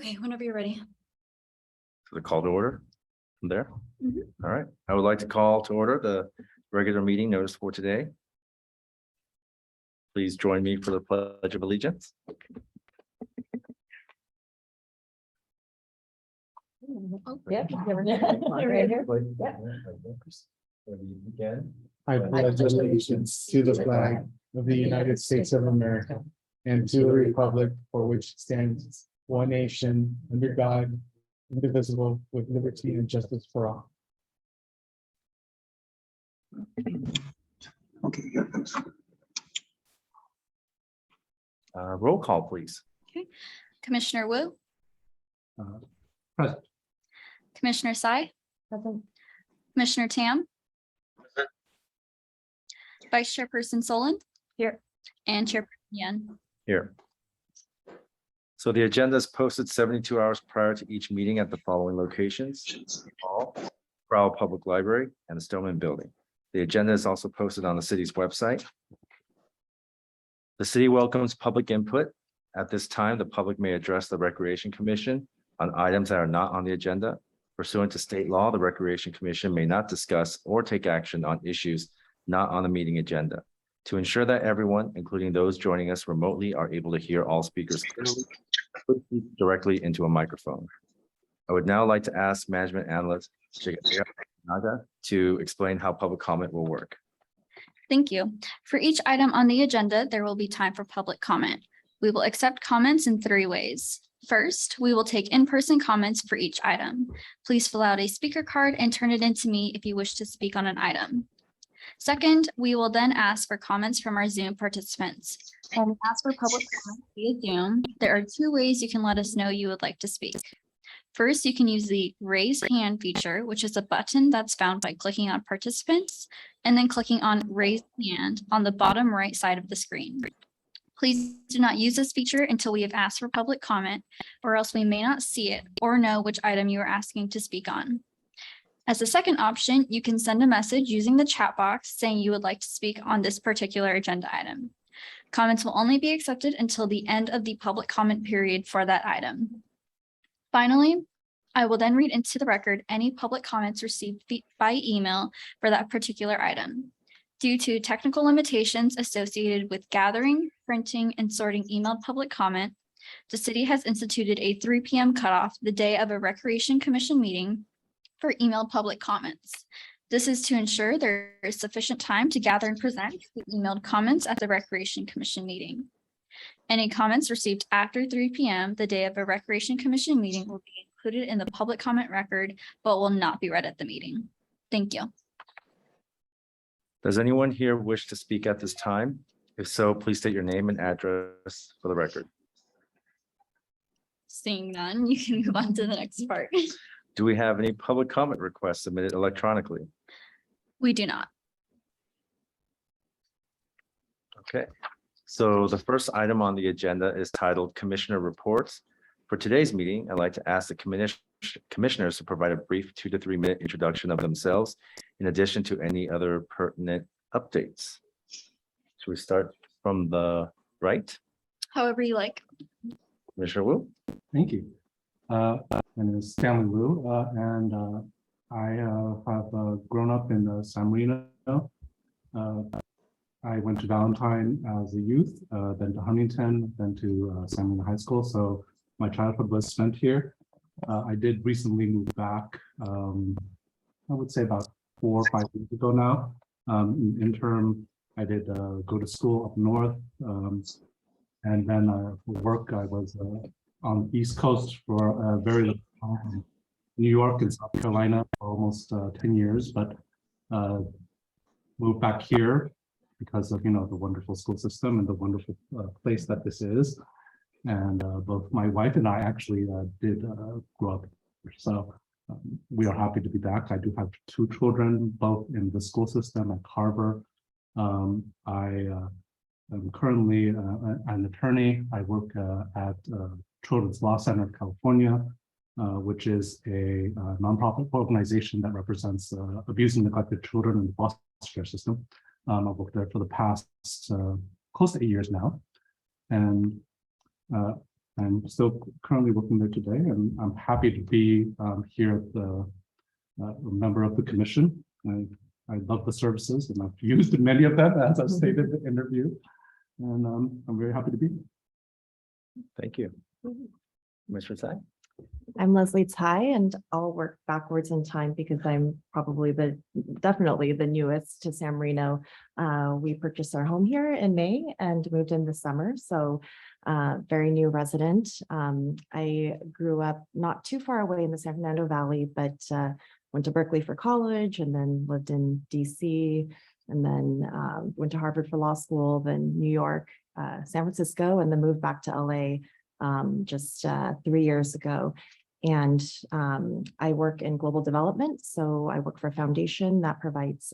Okay, whenever you're ready. For the call to order from there. Mhm. All right, I would like to call to order the regular meeting notice for today. Please join me for the Pledge of Allegiance. Yep. I pledge allegiance to the flag of the United States of America and to the republic for which it stands, one nation, under God, indivisible, with liberty and justice for all. Roll call, please. Commissioner Wu, Present. Commissioner Sai, Commissioner Tam. Vice Chairperson Solon. Here. And Chairperson Yan. Here. So the agenda is posted 72 hours prior to each meeting at the following locations: Hall, Crowell Public Library, and the Stoneman Building. The agenda is also posted on the city's website. The city welcomes public input. At this time, the public may address the Recreation Commission on items that are not on the agenda. Pursuant to state law, the Recreation Commission may not discuss or take action on issues not on the meeting agenda. To ensure that everyone, including those joining us remotely, are able to hear all speakers clearly, please speak directly into a microphone. I would now like to ask Management Analyst Jigaya Naga to explain how public comment will work. Thank you. For each item on the agenda, there will be time for public comment. We will accept comments in 3 ways. First, we will take in-person comments for each item. Please fill out a speaker card and turn it in to me if you wish to speak on an item. Second, we will then ask for comments from our Zoom participants. When we ask for public comment via Zoom, there are 2 ways you can let us know you would like to speak. First, you can use the raise hand feature, which is a button that's found by clicking on participants and then clicking on raise hand on the bottom right side of the screen. Please do not use this feature until we have asked for public comment, or else we may not see it or know which item you are asking to speak on. As a second option, you can send a message using the chat box saying you would like to speak on this particular agenda item. Comments will only be accepted until the end of the public comment period for that item. Finally, I will then read into the record any public comments received by email for that particular item. Due to technical limitations associated with gathering, printing, and sorting emailed public comment, the city has instituted a 3 p.m. cutoff the day of a Recreation Commission meeting for emailed public comments. This is to ensure there is sufficient time to gather and present the emailed comments at the Recreation Commission meeting. Any comments received after 3 p.m. the day of a Recreation Commission meeting will be included in the public comment record, but will not be read at the meeting. Thank you. Does anyone here wish to speak at this time? If so, please state your name and address for the record. Seeing none, you can move on to the next part. Do we have any public comment requests submitted electronically? We do not. Okay, so the first item on the agenda is titled Commissioner Reports. For today's meeting, I'd like to ask the commissioners to provide a brief 2 to 3 minute introduction of themselves, in addition to any other pertinent updates. Should we start from the right? However you like. Commissioner Wu? Thank you. My name is Stanley Wu, and I have grown up in San Marino. I went to Valentine as a youth, then to Huntington, then to San Marino High School. So my childhood was spent here. I did recently move back, I would say about 4 or 5 years ago now. In the interim, I did go to school up north, and then for work, I was on the East Coast for a very long time, New York and South Carolina for almost 10 years, but moved back here because of, the wonderful school system and the wonderful place that this is. And both my wife and I actually did grow up here. So we are happy to be back. I do have 2 children, both in the school system at Carver. I'm currently an attorney. I work at Children's Law Center of California, which is a nonprofit organization that represents abused and neglected children in the foster care system. I've worked there for the past close to 8 years now. And I'm still currently working there today, and I'm happy to be here at the a member of the commission. I love the services, and I've used many of them, as I've stated in the interview, and I'm very happy to be here. Thank you. Commissioner Tsai? I'm Leslie Tsai, and I'll work backwards in time because I'm probably definitely the newest to San Marino. We purchased our home here in May and moved in this summer, so very new resident. I grew up not too far away in the San Fernando Valley, but went to Berkeley for college and then lived in DC, and then went to Harvard for law school, then New York, San Francisco, and then moved back to LA just 3 years ago. And I work in global development. So I work for a foundation that provides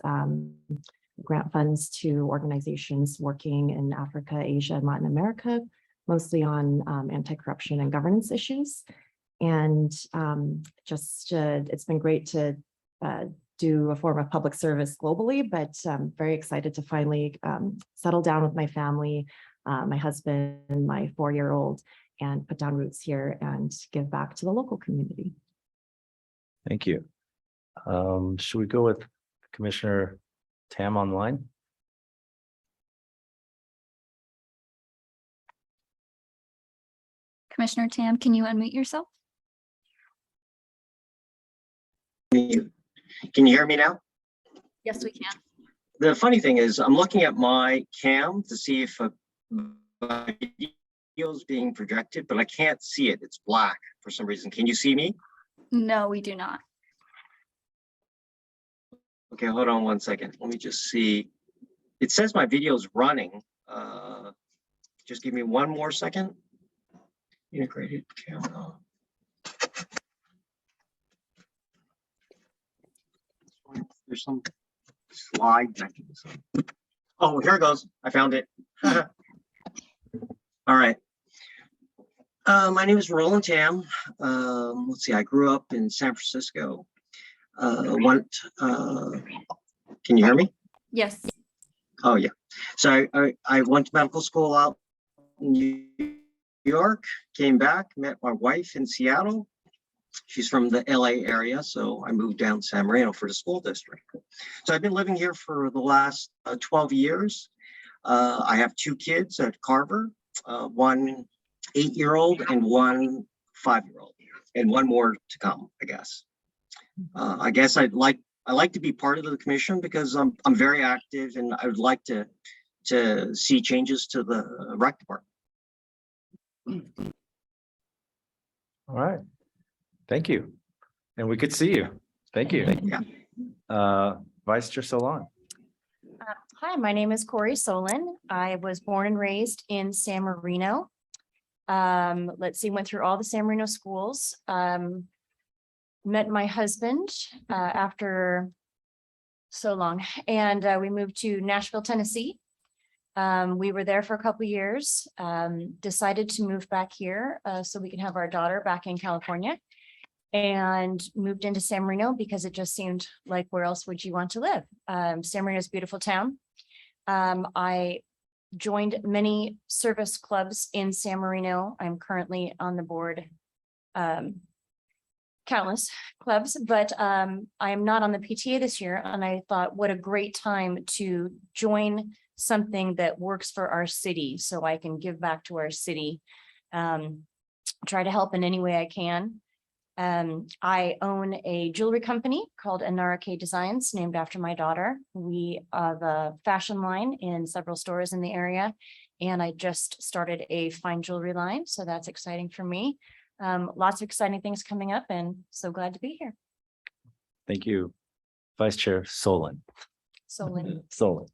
grant funds to organizations working in Africa, Asia, and Latin America, mostly on anti-corruption and governance issues. And it's been great to do a form of public service globally, but I'm very excited to finally settle down with my family, my husband, my 4-year-old, and put down roots here and give back to the local community. Thank you. Should we go with Commissioner Tam online? Commissioner Tam, can you unmute yourself? Can you hear me now? Yes, we can. The funny thing is I'm looking at my cam to see if my video is being projected, but I can't see it. It's black for some reason. Can you see me? No, we do not. Okay, hold on one second. Let me just see. It says my video is running. Just give me one more second. Integrated camera. There's some slide mechanism. Oh, here it goes. I found it. All right. My name is Roland Tam. Let's see, I grew up in San Francisco. Can you hear me? Yes. Oh, yeah. So I went to medical school out in New York, came back, met my wife in Seattle. She's from the LA area, so I moved down to San Marino for the school district. So I've been living here for the last 12 years. I have 2 kids at Carver, one 8-year-old and one 5-year-old, and one more to come, I guess. I guess I like to be part of the commission because I'm very active, and I would like to see changes to the rec department. All right. Thank you. And we could see you. Thank you. Yeah. Vice Chair Solon. Hi, my name is Corey Solon. I was born and raised in San Marino. Let's see, went through all the San Marino schools. Met my husband after so long, and we moved to Nashville, Tennessee. We were there for a couple of years, decided to move back here so we can have our daughter back in California, and moved into San Marino because it just seemed like, where else would you want to live? San Marino is a beautiful town. I joined many service clubs in San Marino. I'm currently on the board, countless clubs, but I am not on the PTA this year. And I thought, what a great time to join something that works for our city so I can give back to our city, try to help in any way I can. I own a jewelry company called Anara K Designs, named after my daughter. We have a fashion line in several stores in the area, and I just started a fine jewelry line, so that's exciting for me. Lots of exciting things coming up, and so glad to be here. Thank you. Vice Chair Solon. Solon. Solon.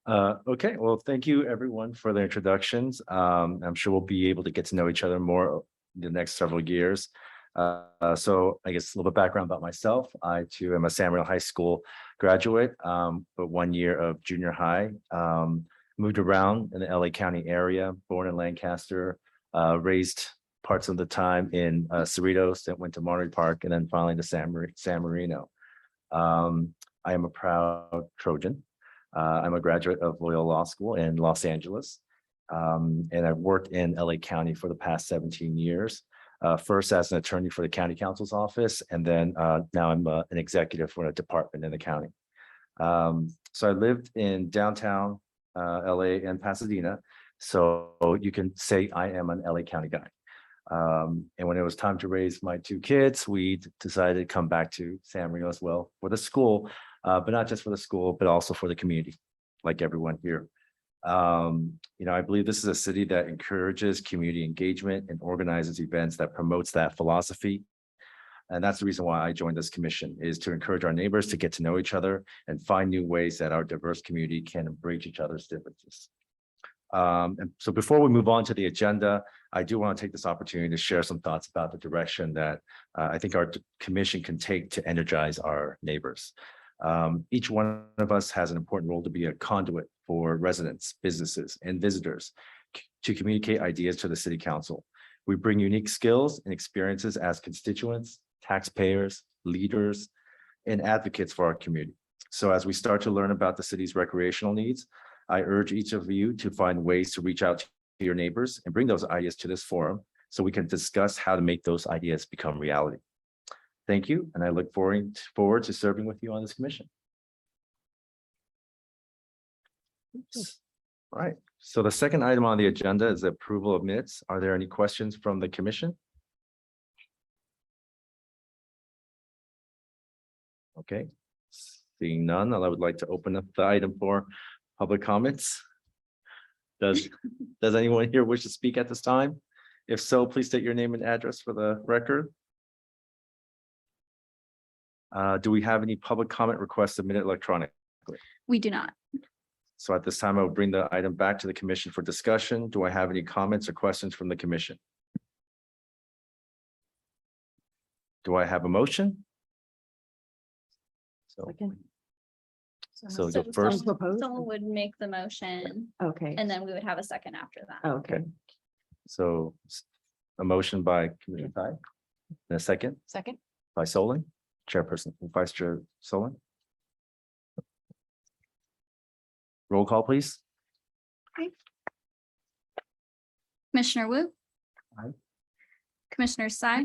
Okay, well, thank you everyone for the introductions. I'm sure we'll be able to get to know each other more the next several years. So I guess a little bit background about myself. I too am a San Marino High School graduate, but 1 year of junior high. Moved around in the LA County area, born in Lancaster, raised parts of the time in Cerritos, that went to Monterey Park, and then finally to San Marino. I am a proud Trojan. I'm a graduate of Loyola Law School in Los Angeles. And I've worked in LA County for the past 17 years. First as an attorney for the county counsel's office, and then now I'm an executive for a department in the county. So I lived in downtown LA and Pasadena. So you can say I am an LA County guy. And when it was time to raise my two kids, we decided to come back to San Marino as well for the school, but not just for the school, but also for the community, like everyone here. I believe this is a city that encourages community engagement and organizes events that promotes that philosophy. And that's the reason why I joined this commission, is to encourage our neighbors to get to know each other and find new ways that our diverse community can embrace each other's differences. And so before we move on to the agenda, I do want to take this opportunity to share some thoughts about the direction that I think our commission can take to energize our neighbors. Each one of us has an important role to be a conduit for residents, businesses, and visitors to communicate ideas to the city council. We bring unique skills and experiences as constituents, taxpayers, leaders, and advocates for our community. So as we start to learn about the city's recreational needs, I urge each of you to find ways to reach out to your neighbors and bring those ideas to this forum so we can discuss how to make those ideas become reality. Thank you, and I look forward to serving with you on this commission. All right, so the second item on the agenda is the approval of minutes. Are there any questions from the commission? Okay, seeing none, I would like to open up the item for public comments. Does anyone here wish to speak at this time? If so, please state your name and address for the record. Do we have any public comment requests submitted electronically? We do not. So at this time, I will bring the item back to the commission for discussion. Do I have any comments or questions from the commission? Do I have a motion? So the first, Someone would make the motion Okay, and then we would have a second after that. okay. so a motion by Commissioner Tai, and a second Second. by Solon, Chairperson, Vice Chair Solon. Roll call, please. Commissioner Wu? Aye. Commissioner Sai?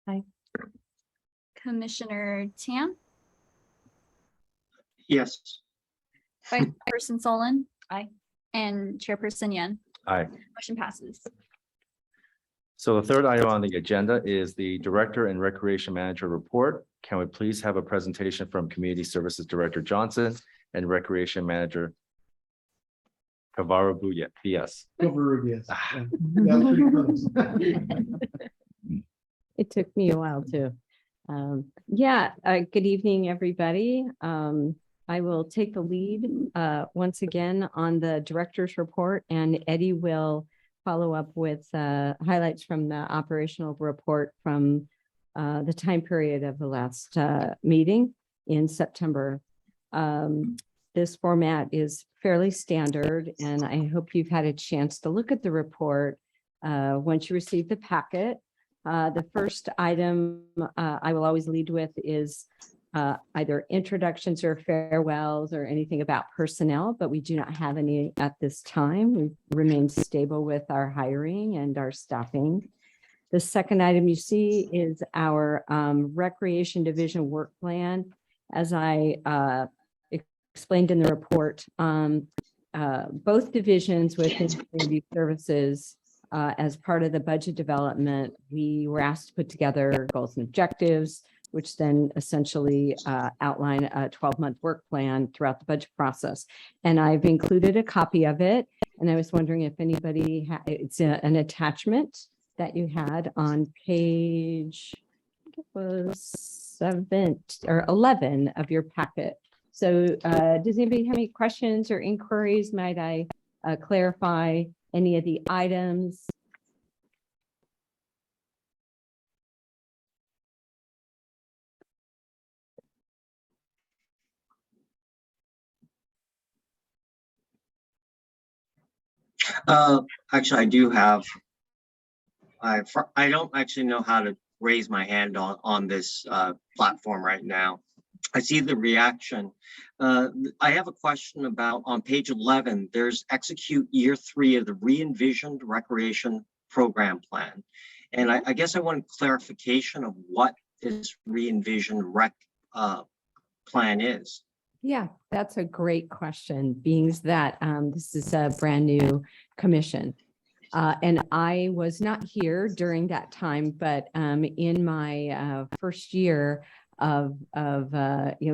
Aye. Commissioner Tan? Yes. Vice Chairperson Solon? Aye. And Chairperson Yen? Aye. Motion passes. So the third item on the agenda is the Director and Recreation Manager report. Can we please have a presentation from Community Services Director Johnson and Recreation Manager Kavaru Yes. Ah. It took me a while too. Good evening, everybody. I will take the lead once again on the director's report, and Eddie will follow up with highlights from the operational report from the time period of the last meeting in September. This format is fairly standard, and I hope you've had a chance to look at the report once you receive the packet. The first item I will always lead with is either introductions or farewells or anything about personnel, but we do not have any at this time. We remain stable with our hiring and our staffing. The second item you see is our Recreation Division work plan. As I explained in the report, both divisions within Community Services, as part of the budget development, we were asked to put together goals and objectives, which then essentially outline a 12-month work plan throughout the budget process. And I've included a copy of it. And I was wondering if anybody, it's an attachment that you had on page, I think it was 7 or 11 of your packet. So does anybody have any questions or inquiries? Might I clarify any of the items? Actually, I do have. I don't actually know how to raise my hand on this platform right now. I see the reaction. I have a question about on page 11, there's execute year 3 of the re-envisioned recreation program plan. And I guess I want clarification of what this re-envisioned rec plan is. Yeah, that's a great question, being that this is a brand new commission. And I was not here during that time, but in my first year of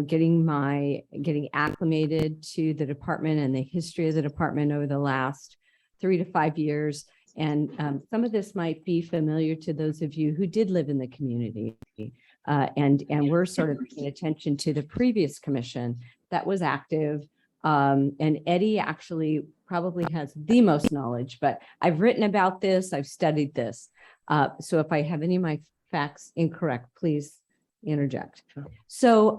getting acclimated to the department and the history of the department over the last 3 to 5 years. And some of this might be familiar to those of you who did live in the community. And we're sort of paying attention to the previous commission that was active. And Eddie actually probably has the most knowledge, but I've written about this, I've studied this. So if I have any of my facts incorrect, please interject. So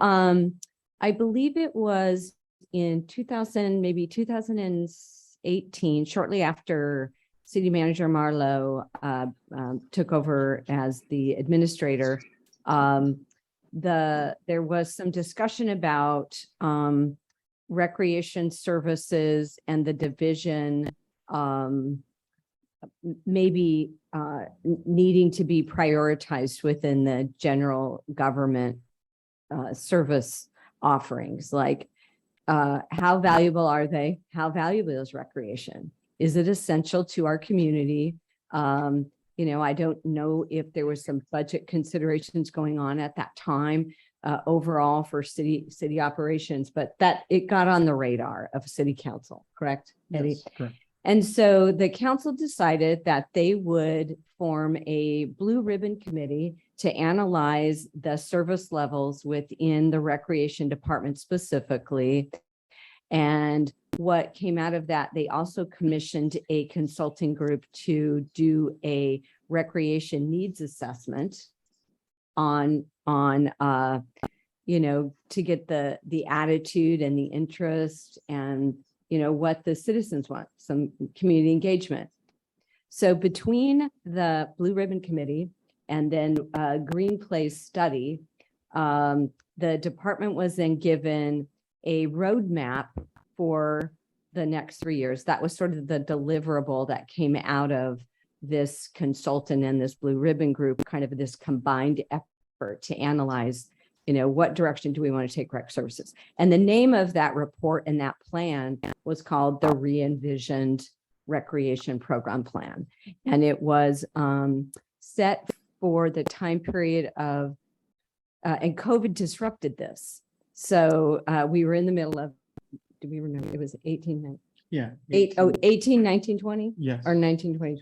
I believe it was in 2018, shortly after City Manager Marlowe took over as the administrator. There was some discussion about recreation services and the division maybe needing to be prioritized within the general government service offerings. Like how valuable are they? How valuable is recreation? Is it essential to our community? I don't know if there was some budget considerations going on at that time overall for city operations, but that it got on the radar of city council, correct, Eddie? Yes, correct. And so the council decided that they would form a blue ribbon committee to analyze the service levels within the recreation department specifically. And what came out of that, they also commissioned a consulting group to do a recreation needs assessment to get the attitude and the interest and what the citizens want, some community engagement. So between the Blue Ribbon Committee and then Green Place study, the department was then given a roadmap for the next 3 years. That was sort of the deliverable that came out of this consultant and this Blue Ribbon group, kind of this combined effort to analyze, what direction do we want to take rec services? And the name of that report and that plan was called the Re-envisioned Recreation Program Plan. And it was set for the time period of, and COVID disrupted this. So we were in the middle of, do we remember? It was 18, Yeah. 18, 19, 20 Yes. or 19, 20,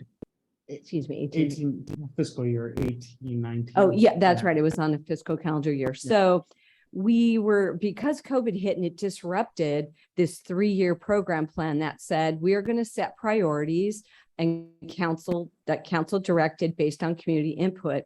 excuse me, 18. 18 fiscal year 18, 19. Oh, yeah, that's right. It was on the fiscal calendar year. So we were, because COVID hit and it disrupted this 3-year program plan that said, we are going to set priorities and council directed based on community input.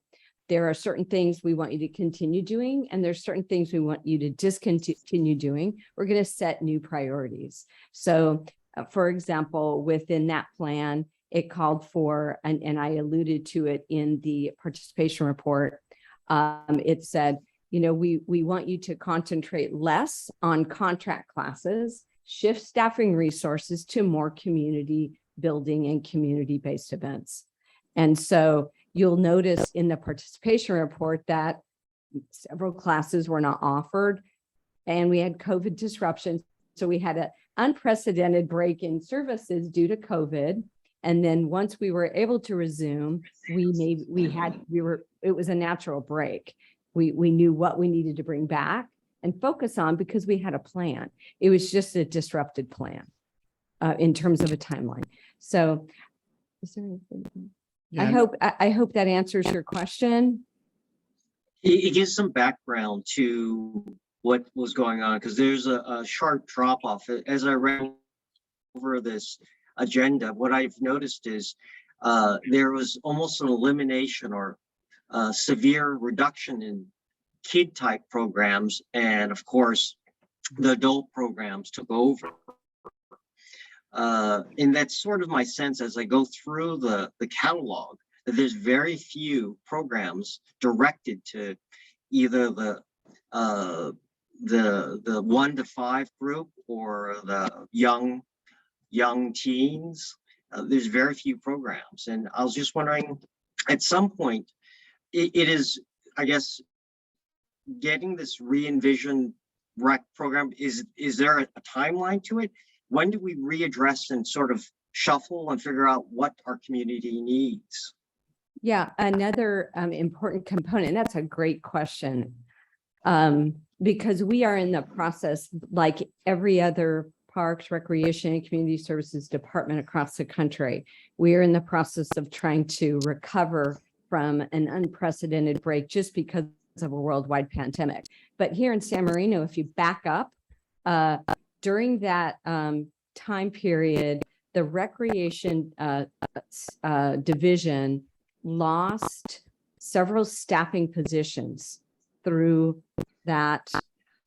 There are certain things we want you to continue doing, and there's certain things we want you to discontinue doing. We're going to set new priorities. So, for example, within that plan, it called for, and I alluded to it in the participation report. It said, we want you to concentrate less on contract classes, shift staffing resources to more community building and community-based events. And so you'll notice in the participation report that several classes were not offered and we had COVID disruptions. So we had an unprecedented break in services due to COVID. And then once we were able to resume, it was a natural break. We knew what we needed to bring back and focus on because we had a plan. It was just a disrupted plan in terms of a timeline. So is there anything? Yeah, I hope that answers your question. It gives some background to what was going on, because there's a sharp drop off. As I ran over this agenda, what I've noticed is there was almost an elimination or severe reduction in kid type programs. And of course, the adult programs took over. And that's sort of my sense as I go through the catalog, that there's very few programs directed to either the the 1 to 5 group or the young teens. There's very few programs, and I was just wondering, at some point, it is, I guess, getting this re-envision rec program, is there a timeline to it? When do we readdress and sort of shuffle and figure out what our community needs? Yeah, another important component, that's a great question. Because we are in the process, like every other Parks, Recreation, and Community Services department across the country, we are in the process of trying to recover from an unprecedented break just because of a worldwide pandemic. But here in San Marino, if you back up, during that time period, the Recreation Division lost several staffing positions through that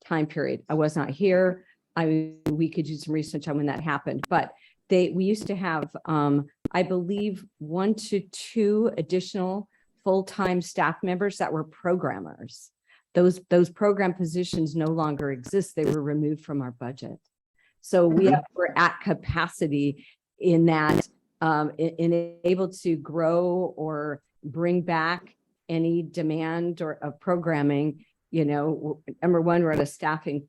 time period. I was not here. We could do some research on when that happened, but we used to have, I believe, 1 to 2 additional full-time staff members that were programmers. Those program positions no longer exist. They were removed from our budget. So we're at capacity in that, in able to grow or bring back any demand or of programming. You know, number one, we're at a staffing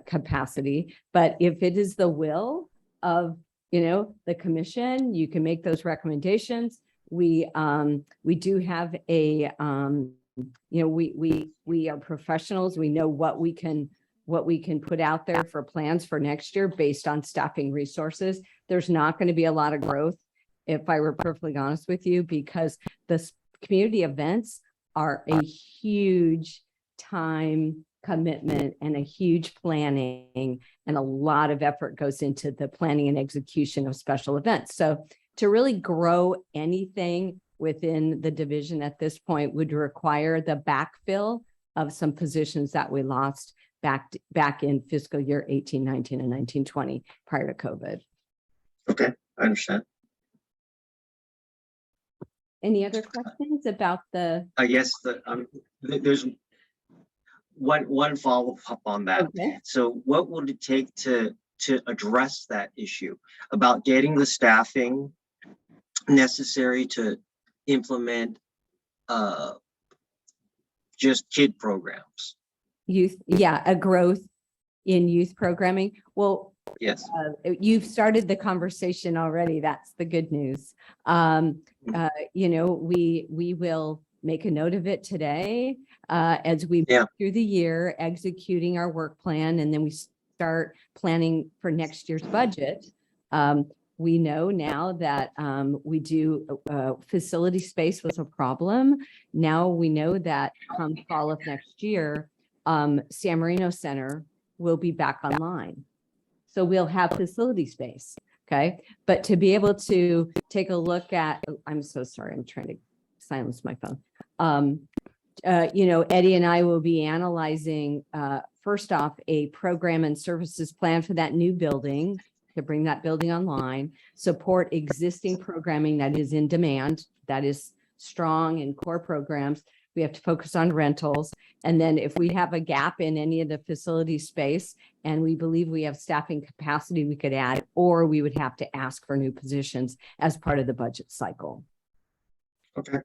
capacity, but if it is the will of, you know, the commission, you can make those recommendations. We do have a, you know, we are professionals. We know what we can put out there for plans for next year based on staffing resources. There's not going to be a lot of growth, if I were perfectly honest with you, because the community events are a huge time commitment and a huge planning, and a lot of effort goes into the planning and execution of special events. So to really grow anything within the division at this point would require the backfill of some positions that we lost back in fiscal year 18, 19, and 19, 20 prior to COVID. Okay, I understand. Any other questions about the? I guess there's one follow-up on that. Okay. So what would it take to address that issue about getting the staffing necessary to implement just kid programs? Youth, yeah, a growth in youth programming. Well, Yes. you've started the conversation already. That's the good news. You know, we will make a note of it today as we move through the year, executing our work plan, and then we start planning for next year's budget. We know now that facility space was a problem. Now we know that come fall of next year, San Marino Center will be back online. So we'll have facility space, okay? But to be able to take a look at, I'm so sorry, I'm trying to silence my phone. You know, Eddie and I will be analyzing, first off, a program and services plan for that new building, to bring that building online, support existing programming that is in demand, that is strong in core programs. We have to focus on rentals. And then if we have a gap in any of the facility space and we believe we have staffing capacity, we could add, or we would have to ask for new positions as part of the budget cycle. Okay.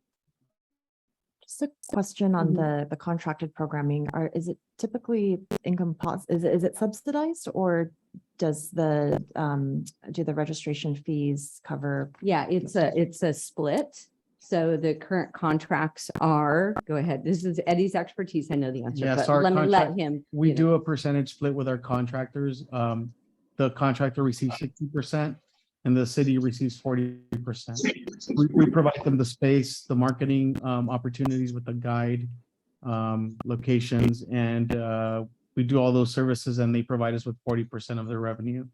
Just a question on the contracted programming. Is it typically income is it subsidized, or does do the registration fees cover? Yeah, it's a split. So the current contracts are, go ahead. This is Eddie's expertise. I know the answer, Yes, but our let me let contract- him. We you know. do a percentage split with our contractors. The contractor receives 60% and the city receives 40%. We provide them the space, the marketing opportunities with the guide, locations, and we do all those services, and they provide us with 40% of their revenue,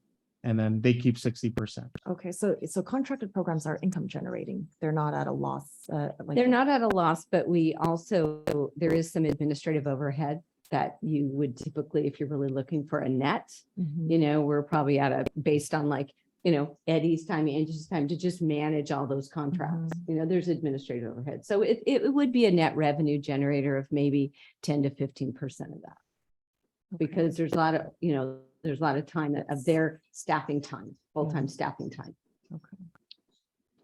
and then they keep 60%. Okay, so contracted programs are income generating. They're not at a loss. They're not at a loss, but we also, there is some administrative overhead that you would typically, if you're really looking for a net, Mhm. you know, we're probably at a, based on like, you know, Eddie's time, Angie's time to just manage all those contracts. You know, there's administrative overhead. So it would be a net revenue generator of maybe 10 to 15% of that. because there's a lot of, there's a lot of time of their staffing time, full-time staffing time.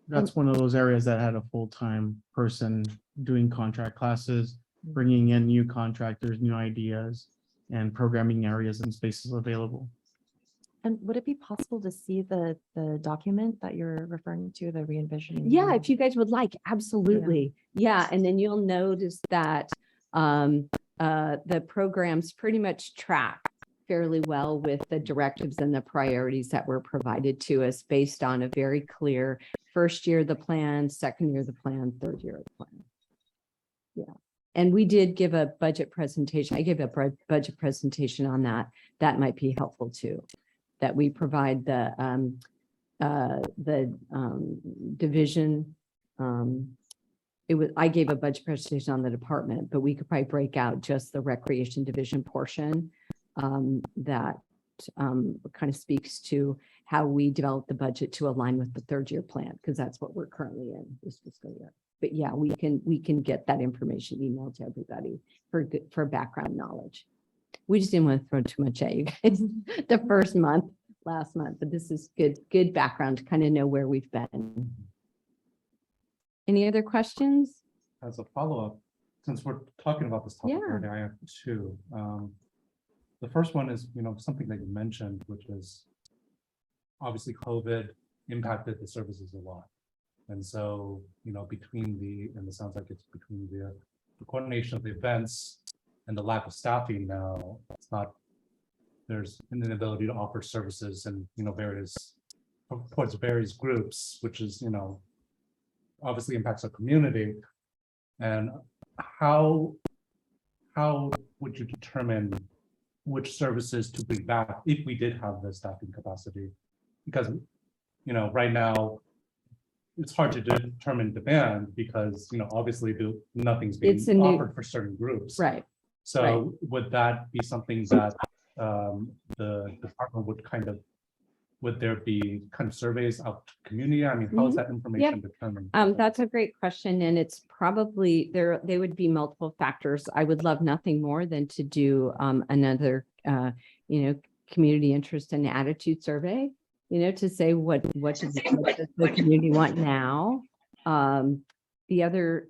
That's one of those areas that had a full-time person doing contract classes, bringing in new contractors, new ideas, and programming areas and spaces available. And would it be possible to see the document that you're referring to, the re-envisioning? Yeah, if you guys would like, absolutely. Yeah, and then you'll notice that the programs pretty much track fairly well with the directives and the priorities that were provided to us based on a very clear first year of the plan, second year of the plan, third year of the plan. Yeah, and we did give a budget presentation. I gave a budget presentation on that. That might be helpful too, that we provide the division. I gave a budget presentation on the department, but we could probably break out just the recreation division portion that kind of speaks to how we develop the budget to align with the third year plan, because that's what we're currently in this fiscal year. But yeah, we can get that information emailed to everybody for background knowledge. We just didn't want to throw too much at you guys the first month, last month, but this is good background to kind of know where we've been. Any other questions? As a follow-up, since we're talking about this topic Yeah. already, I have two. The first one is, something that you mentioned, which is obviously COVID impacted the services a lot. And so, and it sounds like it's between the coordination of the events and the lack of staffing now, there's an inability to offer services and, towards various groups, which is, obviously impacts our community. And how would you determine which services to bring back if we did have the staffing capacity? Because, right now, it's hard to determine demand because, obviously nothing's being It's a new- offered for certain groups. Right. So would that be something that the department would there be kind of surveys out to community? I mean, how is that information determined? That's a great question, and it's probably they would be multiple factors. I would love nothing more than to do another community interest and attitude survey, to say what does the community want now. The other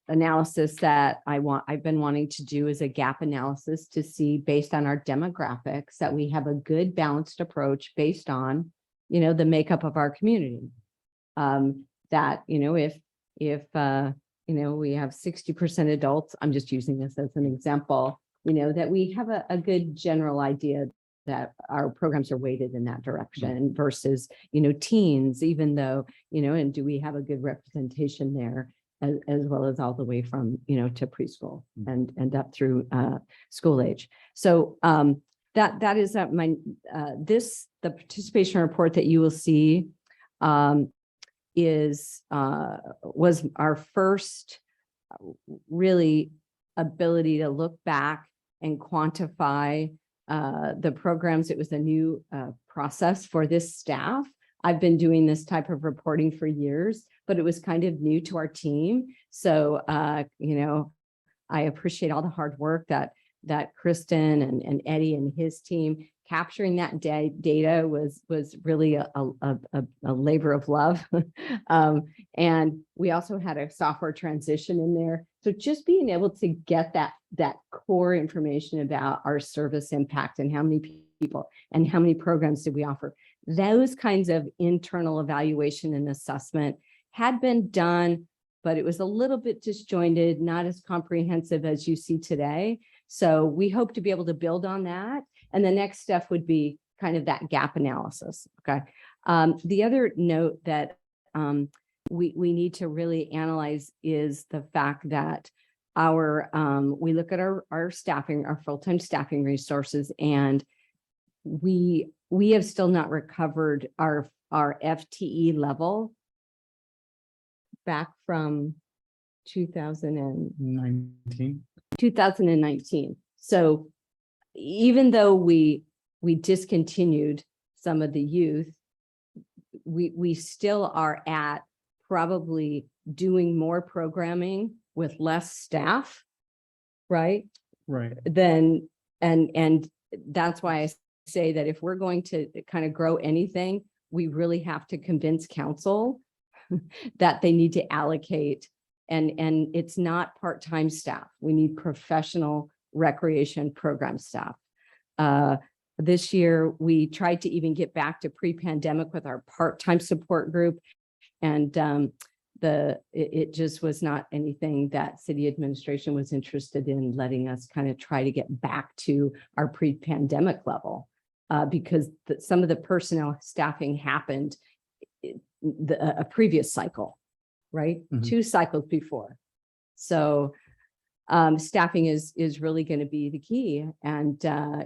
analysis that I've been wanting to do is a gap analysis to see, based on our demographics, that we have a good balanced approach based on, the makeup of our community. That, if we have 60% adults, I'm just using this as an example, that we have a good general idea that our programs are weighted in that direction versus, teens, even though, and do we have a good representation there? As well as all the way from, to preschool and up through school age. So that is the participation report that you will see was our first really ability to look back and quantify the programs. It was a new process for this staff. I've been doing this type of reporting for years, but it was kind of new to our team. So, I appreciate all the hard work that Kristen and Eddie and his team capturing that data was really a labor of love. And we also had a software transition in there. So just being able to get that core information about our service impact and how many people and how many programs did we offer, those kinds of internal evaluation and assessment had been done, but it was a little bit disjointed, not as comprehensive as you see today. So we hope to be able to build on that. And the next step would be kind of that gap analysis. Okay. The other note that we need to really analyze is the fact that we look at our staffing, our full-time staffing resources, and we have still not recovered our FTE level back from 2019. So even though we discontinued some of the youth, we still are at probably doing more programming with less staff, right? Right. Than And that's why I say that if we're going to kind of grow anything, we really have to convince council that they need to allocate. And it's not part-time staff. We need professional recreation program staff. This year, we tried to even get back to pre-pandemic with our part-time support group. And it just was not anything that city administration was interested in letting us kind of try to get back to our pre-pandemic level. Because some of the personnel staffing happened a previous cycle, right? Mhm. 2 cycles before. So staffing is really going to be the key. And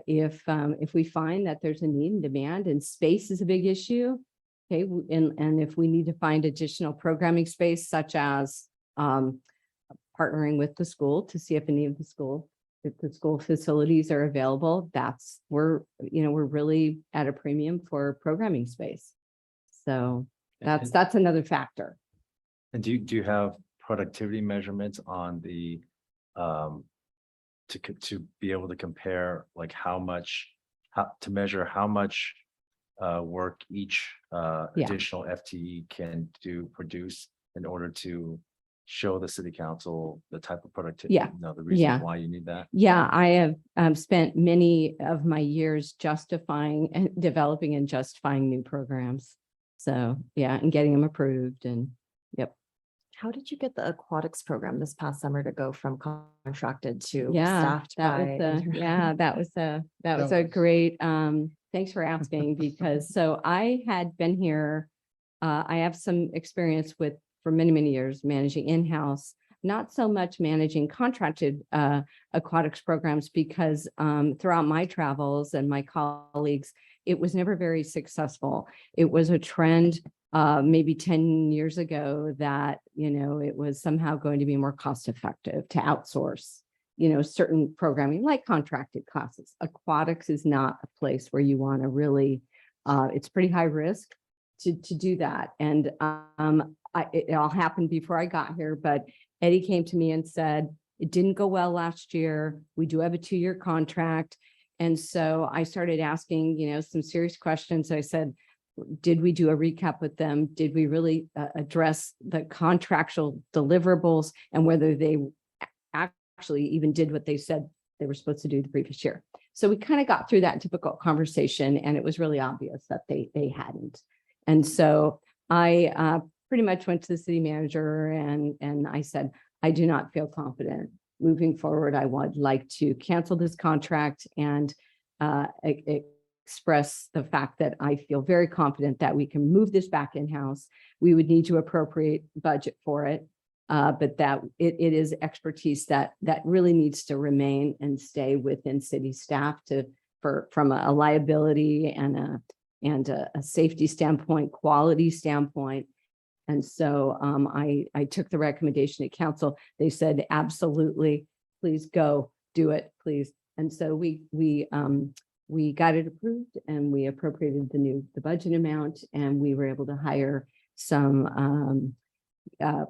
if we find that there's a need and demand and space is a big issue, okay, and if we need to find additional programming space, such as partnering with the school to see if any of the school facilities are available, we're really at a premium for programming space. So that's another factor. And do you have productivity measurements on the to be able to compare like to measure how much work each additional FTE can produce in order to show the city council the type of productivity? Yeah. The reason Yeah. why you need that? Yeah, I have spent many of my years justifying and developing and justifying new programs. So, yeah, and getting them approved and, yep. How did you get the aquatics program this past summer to go from contracted to Yeah, staffed that by? was a great, thanks for asking, because so I had been here, I have some experience for many, many years managing in-house, not so much managing contracted aquatics programs, because throughout my travels and my colleagues, it was never very successful. It was a trend maybe 10 years ago that, it was somehow going to be more cost effective to outsource, certain programming like contracted classes. Aquatics is not a place where you want to really, it's pretty high risk to do that. And it all happened before I got here, but Eddie came to me and said, it didn't go well last year. We do have a 2-year contract. And so I started asking, some serious questions. I said, did we do a recap with them? Did we really address the contractual deliverables and whether they actually even did what they said they were supposed to do the previous year? So we kind of got through that difficult conversation, and it was really obvious that they hadn't. And so I pretty much went to the city manager and I said, I do not feel confident moving forward. I would like to cancel this contract and express the fact that I feel very confident that we can move this back in-house. We would need to appropriate budget for it, but that it is expertise that really needs to remain and stay within city staff from a liability and a safety standpoint, quality standpoint. And so I took the recommendation at council. They said, absolutely, please go do it, please. And so we got it approved and we appropriated the budget amount, and we were able to hire some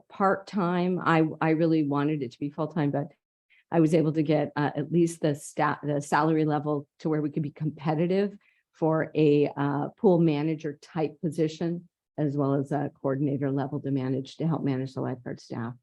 part-time. I really wanted it to be full-time, but I was able to get at least the salary level to where we could be competitive for a pool manager type position, as well as a coordinator level to help manage the lifeguard staff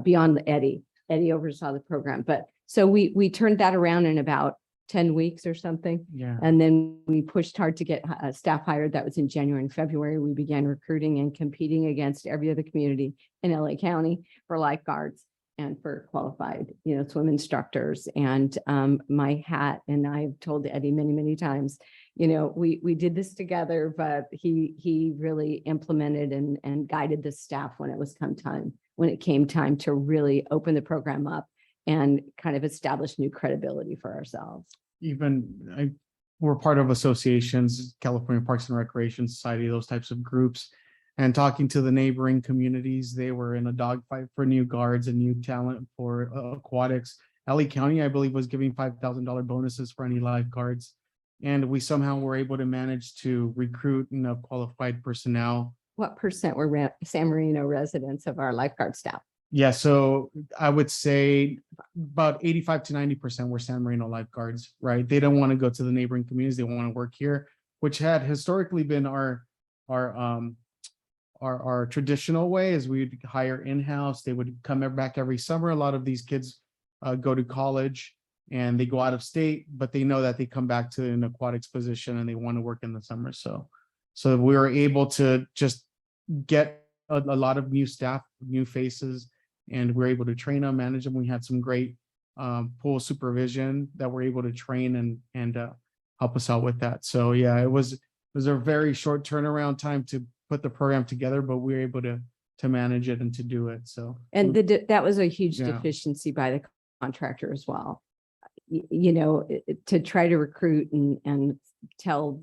beyond Eddie. Eddie oversaw the program, but so we turned that around in about 10 weeks or something. Yeah. And then we pushed hard to get staff hired. That was in January and February. We began recruiting and competing against every other community in LA County for lifeguards and for qualified, swim instructors. And my hat, and I've told Eddie many, many times, we did this together, but he really implemented and guided the staff when it came time to really open the program up and kind of establish new credibility for ourselves. We're part of associations, California Parks and Recreation Society, those types of groups. And talking to the neighboring communities, they were in a dogfight for new guards and new talent for aquatics. LA County, I believe, was giving $5,000 bonuses for any lifeguards. And we somehow were able to manage to recruit enough qualified personnel. What percent were San Marino residents of our lifeguard staff? Yeah, so I would say about 85 to 90% were San Marino lifeguards, right? They don't want to go to the neighboring communities. They want to work here, which had historically been our traditional way is we'd hire in-house. They would come back every summer. A lot of these kids go to college and they go out of state, but they know that they come back to an aquatics position and they want to work in the summer. So we were able to just get a lot of new staff, new faces, and we're able to train them, manage them. We had some great pool supervision that were able to train and help us out with that. So yeah, it was a very short turnaround time to put the program together, but we were able to manage it and to do it. So And that was a huge Yeah. deficiency by the contractor as well. You know, to try to recruit and tell,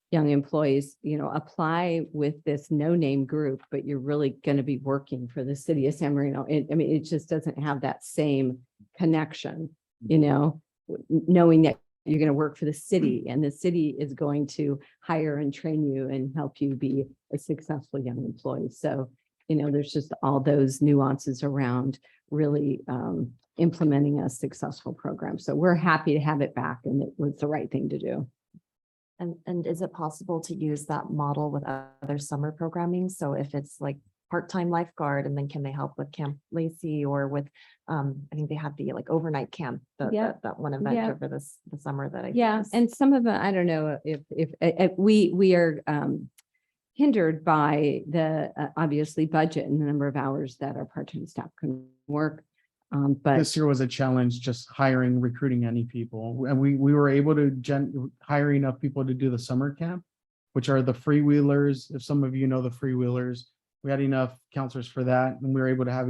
young employees, apply with this no-name group, but you're really going to be working for the city of San Marino. It just doesn't have that same connection, knowing that you're going to work for the city and the city is going to hire and train you and help you be a successful young employee. So, there's just all those nuances around really implementing a successful program. So we're happy to have it back, and it was the right thing to do. And is it possible to use that model with other summer programming? So if it's like part-time lifeguard, and then can they help with Camp Lacey or with, I think they have the like overnight camp, Yeah. that one event Yeah. over the summer that I. think Yeah, is- and some of it, I don't know if we are hindered by the obviously budget and the number of hours that our part-time staff can work. But this year was a challenge, just hiring, recruiting any people. And we were able to hire enough people to do the summer camp, which are the freewheelers. If some of you know the freewheelers, we had enough counselors for that. And we were able to have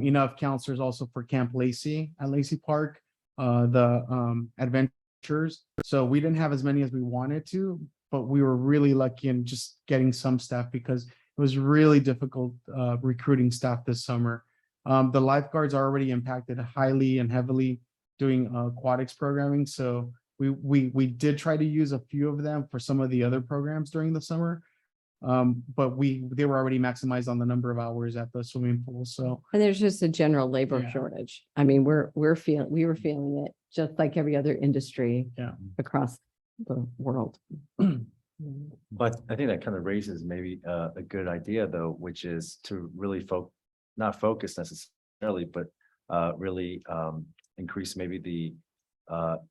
enough counselors also for Camp Lacey at Lacey Park, the adventures. So we didn't have as many as we wanted to, but we were really lucky in just getting some staff because it was really difficult recruiting staff this summer. The lifeguards are already impacted highly and heavily doing aquatics programming. So we did try to use a few of them for some of the other programs during the summer. But they were already maximized on the number of hours at the swimming pool. So and there's just a general labor Yeah. shortage. I mean, we were feeling it just like every other industry Yeah. across the world. But I think that kind of raises maybe a good idea though, which is to really not focus necessarily, but really increase maybe the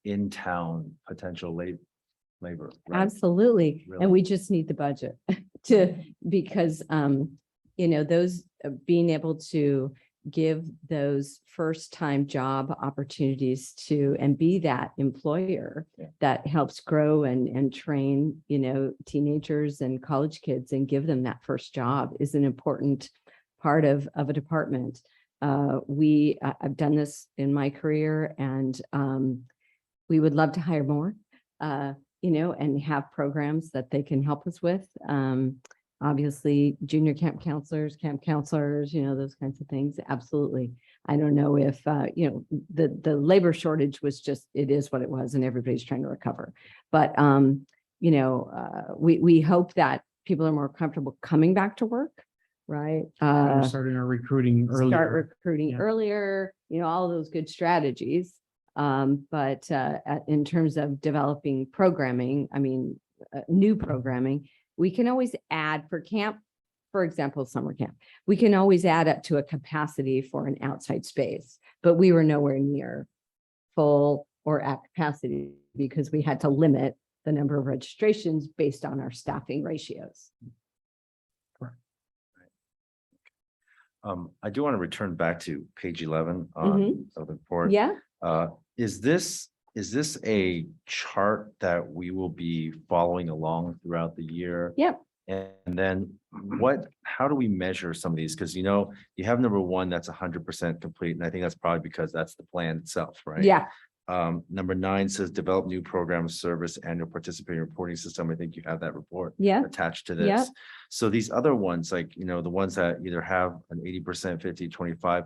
in-town potential labor. Right? Absolutely. Really? And we just need the budget because, those being able to give those first-time job opportunities and be that employer Yeah. that helps grow and train, teenagers and college kids and give them that first job is an important part of a department. I've done this in my career, and we would love to hire more, and have programs that they can help us with. Obviously, junior camp counselors, those kinds of things. Absolutely. I don't know if, the labor shortage was it is what it was, and everybody's trying to recover. But, we hope that people are more comfortable coming back to work, right? we're starting our recruiting earlier. Start recruiting Yeah. earlier, all of those good strategies. But in terms of developing programming, new programming, we can always add for camp, for example, summer camp. We can always add up to a capacity for an outside space, but we were nowhere near full or at capacity because we had to limit the number of registrations based on our staffing ratios. I do want to return back to page 11 of the report. Yeah. Is this a chart that we will be following along throughout the year? Yep. And then how do we measure some of these? Because you have number 1, that's 100% complete. And I think that's probably because that's the plan itself, right? Yeah. Number 9 says develop new program service annual participating reporting system. I think you have that report Yeah. attached to Yeah. this. So these other ones, like, the ones that either have an 80%, 50, 25,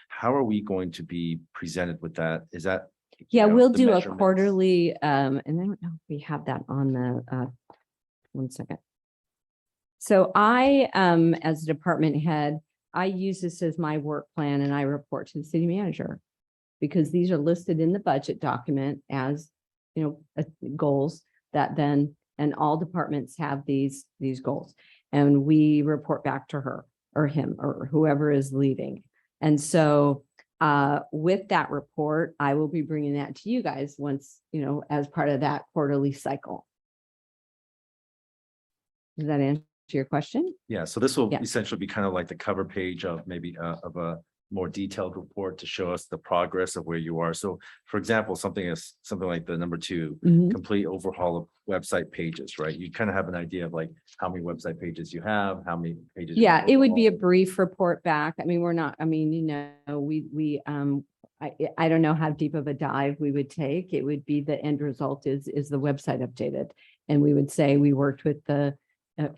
how are we going to be presented with that? Is that? Yeah, we'll the do a measurements? quarterly, and I don't know if we have that on the, one second. So I, as a department head, I use this as my work plan and I report to the city manager. Because these are listed in the budget document as, goals that then, and all departments have these goals. And we report back to her or him or whoever is leading. And so with that report, I will be bringing that to you guys once, as part of that quarterly cycle. Does that answer your question? Yeah, so this will Yeah. essentially be kind of like the cover page of maybe of a more detailed report to show us the progress of where you are. So for example, something like the number 2, Mhm. complete overhaul of website pages, right? You kind of have an idea of like how many website pages you have, how many pages. you Yeah, it would be a overhaul. brief report back. I mean, we're not, I mean, I don't know how deep of a dive we would take. It would be the end result is the website updated. And we would say we worked with the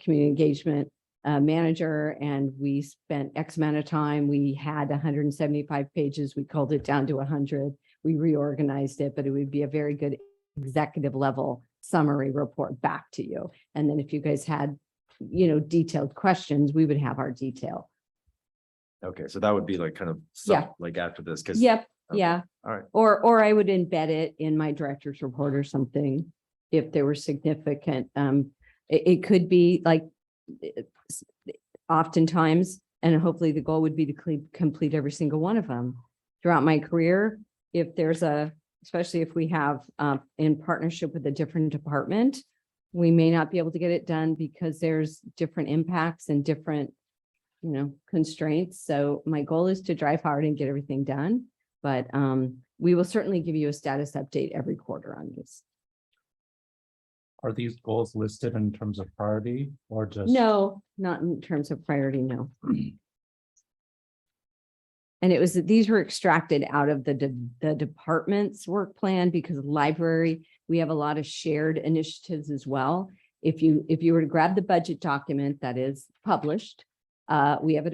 community engagement manager and we spent X amount of time. We had 175 pages. We culled it down to 100. We reorganized it, but it would be a very good executive level summary report back to you. And then if you guys had, detailed questions, we would have our detail. Okay, so that would be like kind of Yeah. like after this, because. Yep, Okay, yeah. all right. Or I would embed it in my director's report or something if there were significant, it could be like oftentimes, and hopefully the goal would be to complete every single one of them. Throughout my career, if there's especially if we have in partnership with a different department, we may not be able to get it done because there's different impacts and different, constraints. So my goal is to drive hard and get everything done. But we will certainly give you a status update every quarter on these. Are these goals listed in terms of priority or just? No, not in terms of priority, no. And these were extracted out of the department's work plan because library, we have a lot of shared initiatives as well. If you were to grab the budget document that is published, we have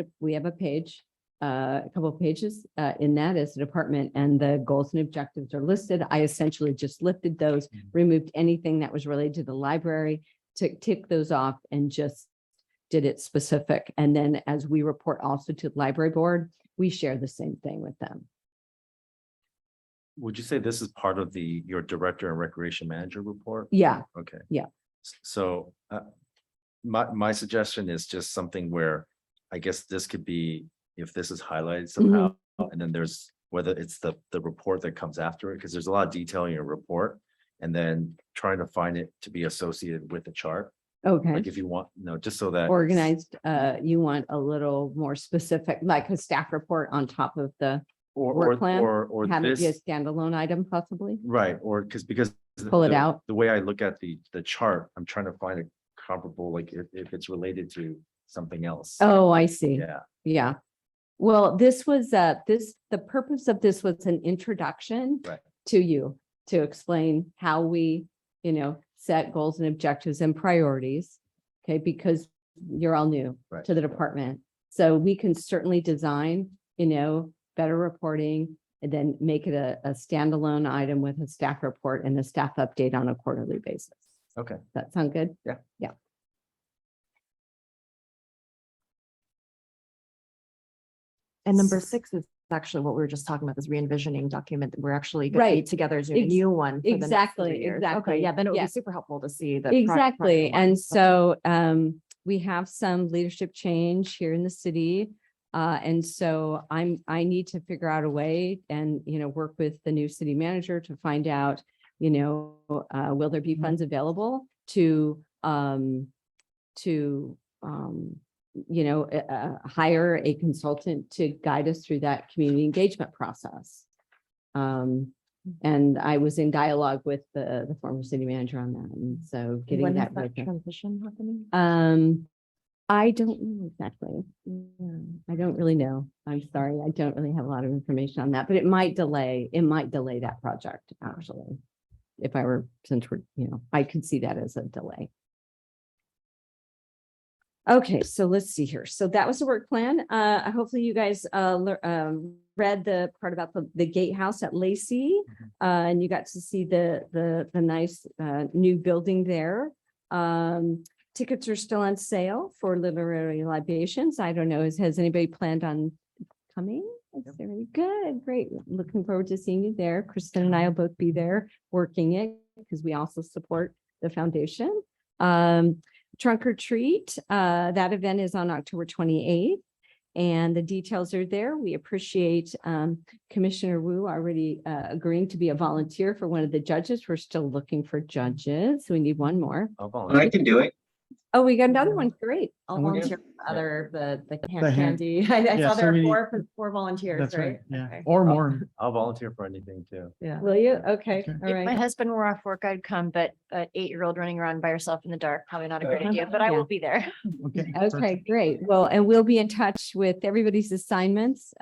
a page, a couple of pages in that as a department, and the goals and objectives are listed. I essentially just lifted those, removed anything that was related to the library, tick those off and just did it specific. And then as we report also to the library board, we share the same thing with them. Would you say this is part of your director and recreation manager report? Yeah, Okay. Yeah. So my suggestion is just something where I guess this could be, if this is highlighted somehow, and then there's whether it's the report that comes after it, because there's a lot of detail in your report, and then trying to find it to be associated with the chart. okay. Like if you want, just so that. Organized, you want a little more specific, like a staff report on top of the work plan? Or have it be a this, standalone item possibly? right, or because. Pull it the- out. The way I look at the chart, I'm trying to find a comparable, like if it's related to something else. Oh, I see. Yeah, Yeah. Well, this was, the purpose of this was an introduction Right. to you to explain how we, set goals and objectives and priorities. Okay, because you're all new Right. to the department. So we can certainly design, better reporting and then make it a standalone item with a staff report and a staff update on a quarterly basis. okay. Does that sound good? Yeah. Yeah. And number 6 is actually what we were just talking about, this re-envisioning document that we're actually going to Right. be together as a Ex- new one. for the next exactly, 3 years. exactly. Okay, yeah, then it would Yeah. be super helpful to see the. Exactly. prior one. And so we have some leadership change here in the city. And so I need to figure out a way and, work with the new city manager to find out, will there be funds available to hire a consultant to guide us through that community engagement process. And I was in dialogue with the former city manager on that. And so getting When is that. that with her. transition happening? I don't know exactly. Yeah, I don't really know. I'm sorry. I don't really have a lot of information on that, but it might delay that project actually. If I were, since we're, I could see that as a delay. Okay, so let's see here. So that was the work plan. Hopefully you guys read the part about the gatehouse at Lacey. And you got to see the nice new building there. tickets are still on sale for literary libations. I don't know, has anybody planned on coming? Is there any good? Great. Looking forward to seeing you there. Kristen and I will both be there working it because we also support the foundation. Trunk or treat, that event is on October 28th. And the details are there. We appreciate Commissioner Wu already agreeing to be a volunteer for one of the judges. We're still looking for judges. We need one more. I'll I volunteer. can do it. Oh, we got another one. Great. I'll And we- volunteer for the other, the The hand hand- candy. I Yeah, saw so there we are need- four volunteers, That's right? right, yeah, Okay. or more. I'll volunteer for anything too. Yeah. Will you? Okay, Okay. all If my right. husband were off work, I'd come, but an 8-year-old running around by herself in the dark, probably not a great idea, but I Yeah. will be there. Okay. Okay, perfect. great. Well, and we'll be in touch with everybody's assignments.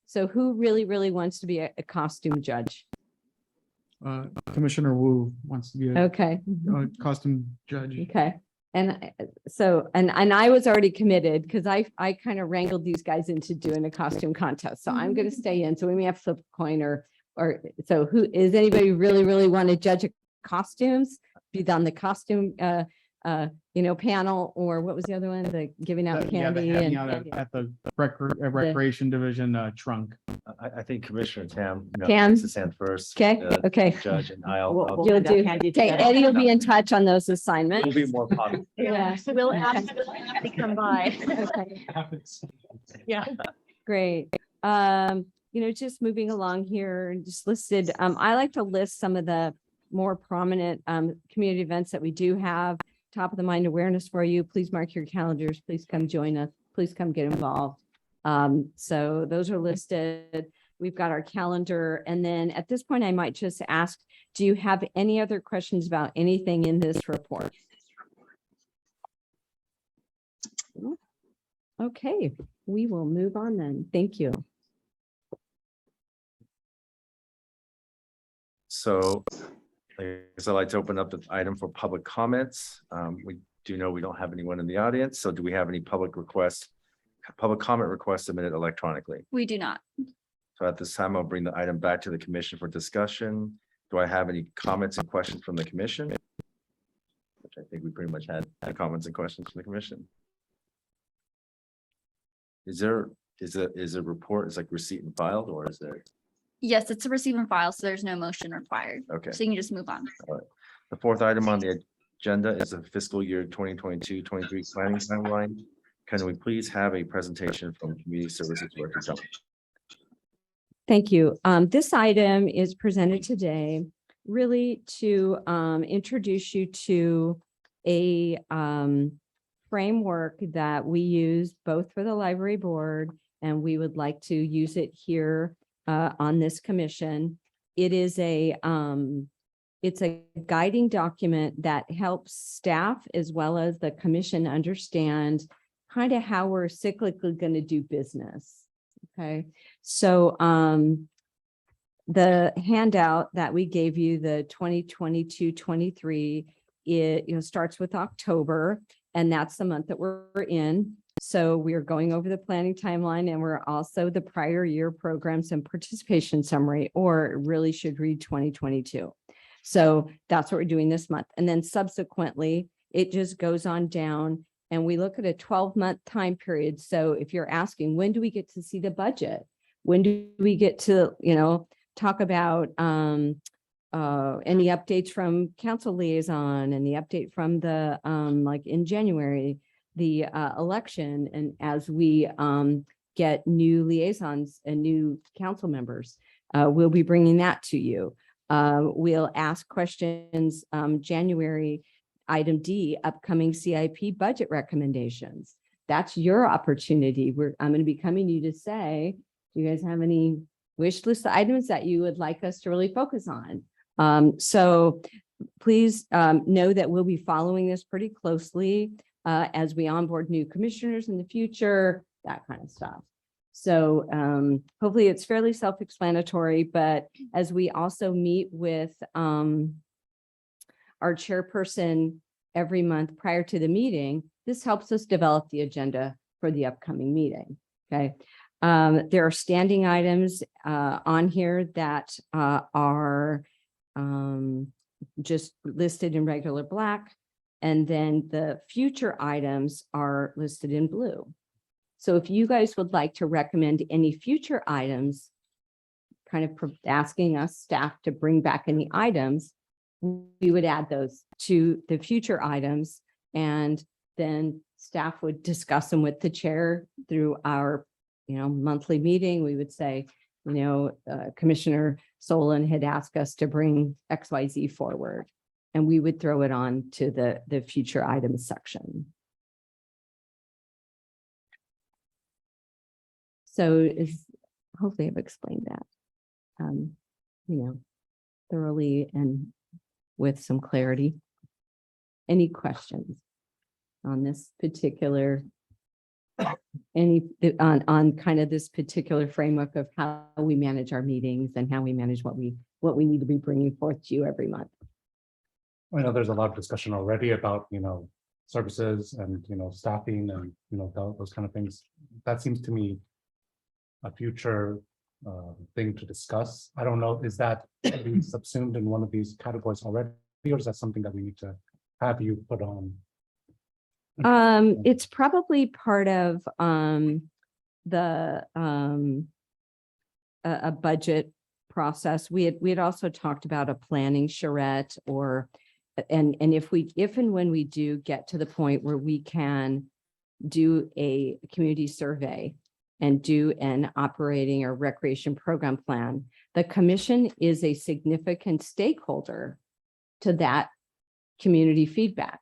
So who really wants to be a costume judge? Commissioner Wu wants to be a Okay, costume judge. okay. And so, and I was already committed because I kind of wrangled these guys into doing a costume contest. So I'm going to stay in. So we may have to flip a coin or so who is anybody really want to judge costumes? Be on the costume, panel, or what was the other one? The giving out Yeah, they candy had me and. out at the recreation division trunk. I think Commissioner Tam. Tam? needs to stand first. Okay, okay. Judge and I'll, We'll- I'll- we'll You'll hand out do, candy okay, together. Eddie will be in touch on those we'll assignments. be more popular. Yeah. We'll Okay. absolutely come by. Okay, Yeah. great. Just moving along here, just listed, I like to list some of the more prominent community events that we do have. Top of the mind awareness for you. Please mark your calendars. Please come join us. Please come get involved. So those are listed. We've got our calendar. And then at this point, I might just ask, do you have any other questions about anything in this report? Okay, we will move on then. Thank you. So I guess I'd like to open up the item for public comments. We do know we don't have anyone in the audience. So do we have any public comment requests submitted electronically? We do not. So at this time, I'll bring the item back to the commission for discussion. Do I have any comments and questions from the commission? Which I think we pretty much had the comments and questions from the commission. Is a report, is like receipt and filed, or is there, Yes, it's a receive and file, so there's no motion required. okay. So you can just move on. The fourth item on the agenda is the fiscal year 2022-23 planning timeline. Can we please have a presentation from Community Services Director John? Thank you. This item is presented today really to introduce you to a framework that we use both for the library board, and we would like to use it here on this commission. It is it's a guiding document that helps staff as well as the commission understand kind of how we're cyclically going to do business. Okay, so the handout that we gave you, the 2022-23, it starts with October, and that's the month that we're in. So we're going over the planning timeline, and we're also the prior year programs and participation summary, or it really should read 2022. So that's what we're doing this month. And then subsequently, it just goes on down, and we look at a 12-month time period. So if you're asking, when do we get to see the budget? When do we get to, talk about any updates from council liaison and the update from the, like in January, the election, and as we get new liaisons and new council members, we'll be bringing that to you. We'll ask questions, January, item D, upcoming CIP budget recommendations. That's your opportunity. I'm going to be coming to you to say, do you guys have any wish list items that you would like us to really focus on? So please know that we'll be following this pretty closely as we onboard new commissioners in the future, that kind of stuff. So hopefully it's fairly self-explanatory, but as we also meet with our chairperson every month prior to the meeting, this helps us develop the agenda for the upcoming meeting. Okay. There are standing items on here that are just listed in regular black. And then the future items are listed in blue. So if you guys would like to recommend any future items, kind of asking us staff to bring back any items, we would add those to the future items. And then staff would discuss them with the chair through our, monthly meeting. We would say, Commissioner Solon had asked us to bring XYZ forward, and we would throw it on to the future items section. So hopefully I've explained that, thoroughly and with some clarity. Any questions on this particular, on kind of this particular framework of how we manage our meetings and how we manage what we need to be bringing forth to you every month? I know there's a lot of discussion already about, services and, staffing and, those kind of things. That seems to me a future thing to discuss. I don't know, is that being subsumed in one of these categories already, or is that something that we need to have you put on? It's probably part of a budget process. We had also talked about a planning charrette, or and if and when we do get to the point where we can do a community survey and do an operating or recreation program plan, the commission is a significant stakeholder to that community feedback.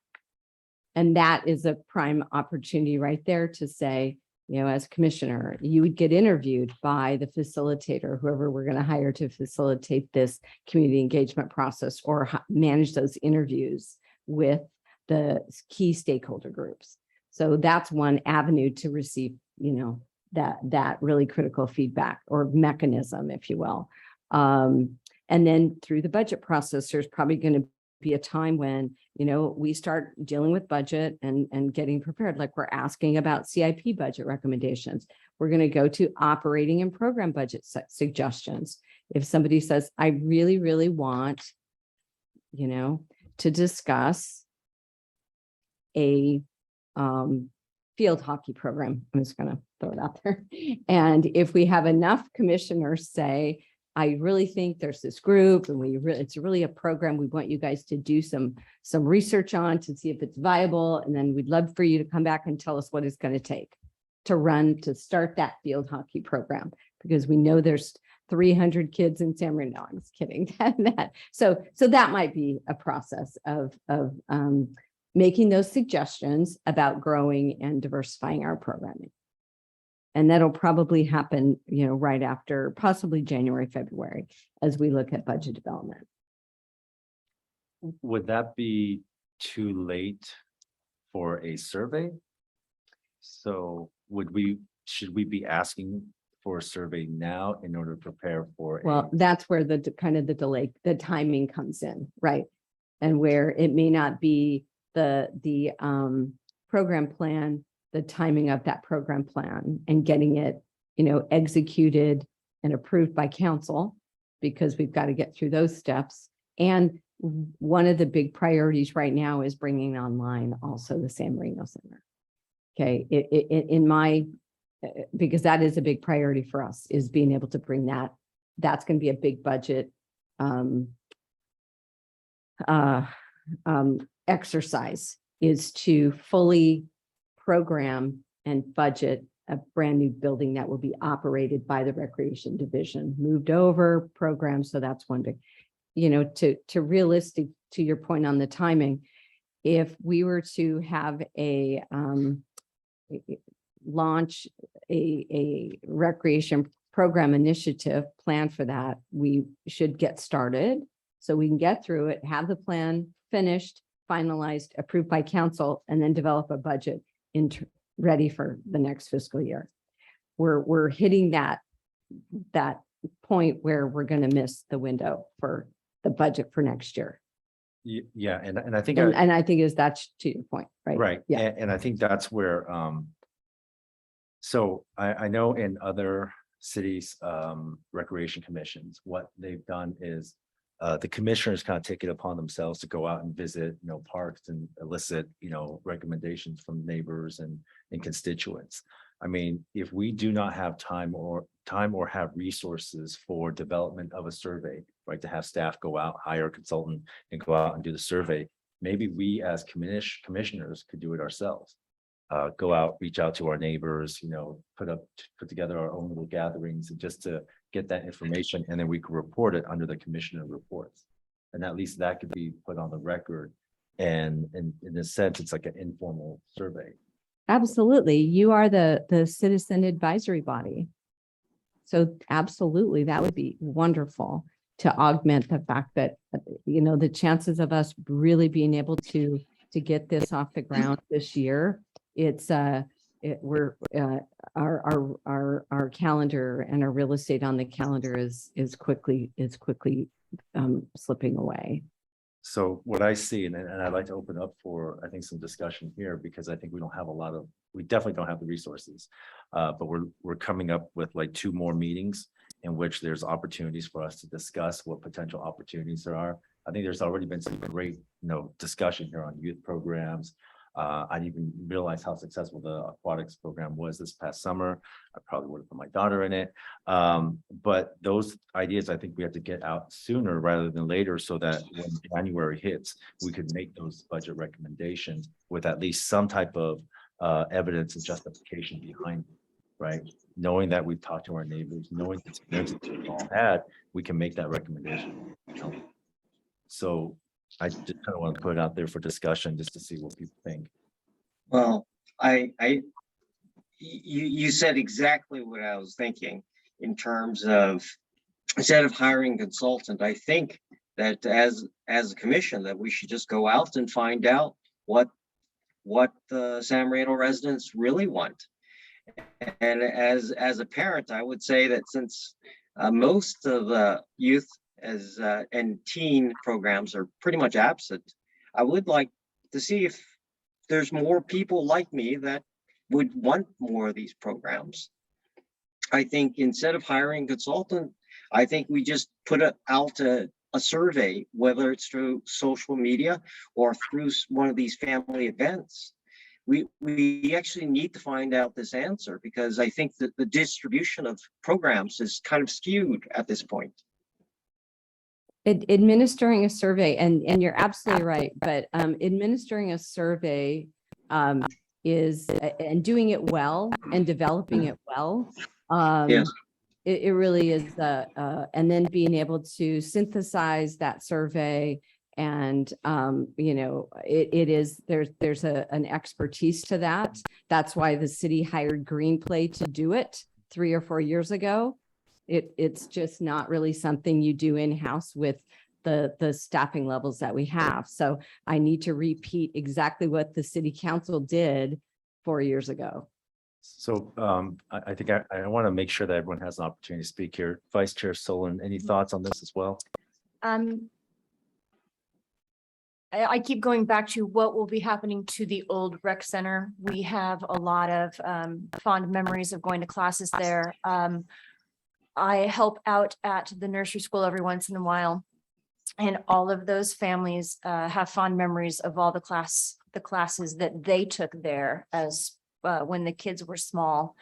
And that is a prime opportunity right there to say, as commissioner, you would get interviewed by the facilitator, whoever we're going to hire to facilitate this community engagement process or manage those interviews with the key stakeholder groups. So that's one avenue to receive, that really critical feedback or mechanism, if you will. And then through the budget process, there's probably going to be a time when, we start dealing with budget and getting prepared. Like we're asking about CIP budget recommendations. We're going to go to operating and program budget suggestions. If somebody says, I really, really want, to discuss a field hockey program, I'm just going to throw it out there. And if we have enough commissioners say, I really think there's this group and it's really a program we want you guys to do some research on to see if it's viable. And then we'd love for you to come back and tell us what it's going to take to start that field hockey program, because we know there's 300 kids in San Marino. I'm just kidding. So that might be a process of making those suggestions about growing and diversifying our programming. And that'll probably happen, right after possibly January, February, as we look at budget development. Would that be too late for a survey? So should we be asking for a survey now in order to prepare for? Well, that's where the kind of the delay, the timing comes in, right? And where it may not be the program plan, the timing of that program plan and getting it, executed and approved by council, because we've got to get through those steps. And one of the big priorities right now is bringing online also the San Marino Center. Okay, because that is a big priority for us, is being able to bring that. That's going to be a big budget exercise, is to fully program and budget a brand new building that will be operated by the recreation division, moved over program. So that's one big, to realistic, to your point on the timing, if we were to have a launch a recreation program initiative plan for that, we should get started so we can get through it, have the plan finished, finalized, approved by council, and then develop a budget ready for the next fiscal year. We're hitting that point where we're going to miss the window for the budget for next year. Yeah, and I think And I think that's to your point, right? right. Yeah. And I think that's where so I know in other cities recreation commissions, what they've done is the commissioners kind of take it upon themselves to go out and visit, parks and elicit, recommendations from neighbors and constituents. I mean, if we do not have time or have resources for development of a survey, right, to have staff go out, hire a consultant and go out and do the survey, maybe we as commissioners could do it ourselves. Go out, reach out to our neighbors, put together our own little gatherings and just to get that information, and then we could report it under the commissioner reports. And at least that could be put on the record. And in a sense, it's like an informal survey. Absolutely. You are the citizen advisory body. So absolutely, that would be wonderful to augment the fact that, the chances of us really being able to get this off the ground this year, our calendar and our real estate on the calendar is quickly slipping away. So what I see, and I'd like to open up for, I think, some discussion here, because I think we definitely don't have the resources. But we're coming up with like 2 more meetings in which there's opportunities for us to discuss what potential opportunities there are. I think there's already been some great, discussion here on youth programs. I didn't even realize how successful the aquatics program was this past summer. I probably would have put my daughter in it. But those ideas, I think we have to get out sooner rather than later, so that when January hits, we could make those budget recommendations with at least some type of evidence and justification behind it, right? Knowing that we've talked to our neighbors, knowing the experiences we've all had, we can make that recommendation. So I just kind of want to put it out there for discussion, just to see what people think. Well, you said exactly what I was thinking in terms of, instead of hiring a consultant, I think that as a commission that we should just go out and find out what the San Marino residents really want. And as a parent, I would say that since most of the youth and teen programs are pretty much absent, I would like to see if there's more people like me that would want more of these programs. I think instead of hiring a consultant, I think we just put out a survey, whether it's through social media or through one of these family events. We actually need to find out this answer, because I think that the distribution of programs is kind of skewed at this point. Administering a survey, and you're absolutely right, but administering a survey is, and doing it well and developing it well. Yes. It really is, and then being able to synthesize that survey. And, it is, there's an expertise to that. That's why the city hired Greenplay to do it 3 or 4 years ago. It's just not really something you do in-house with the staffing levels that we have. So I need to repeat exactly what the city council did 4 years ago. So I think I want to make sure that everyone has an opportunity to speak here. Vice Chair Solon, any thoughts on this as well? I keep going back to what will be happening to the old rec center. We have a lot of fond memories of going to classes there. I help out at the nursery school every once in a while, and all of those families have fond memories of all the classes that they took there as when the kids were small.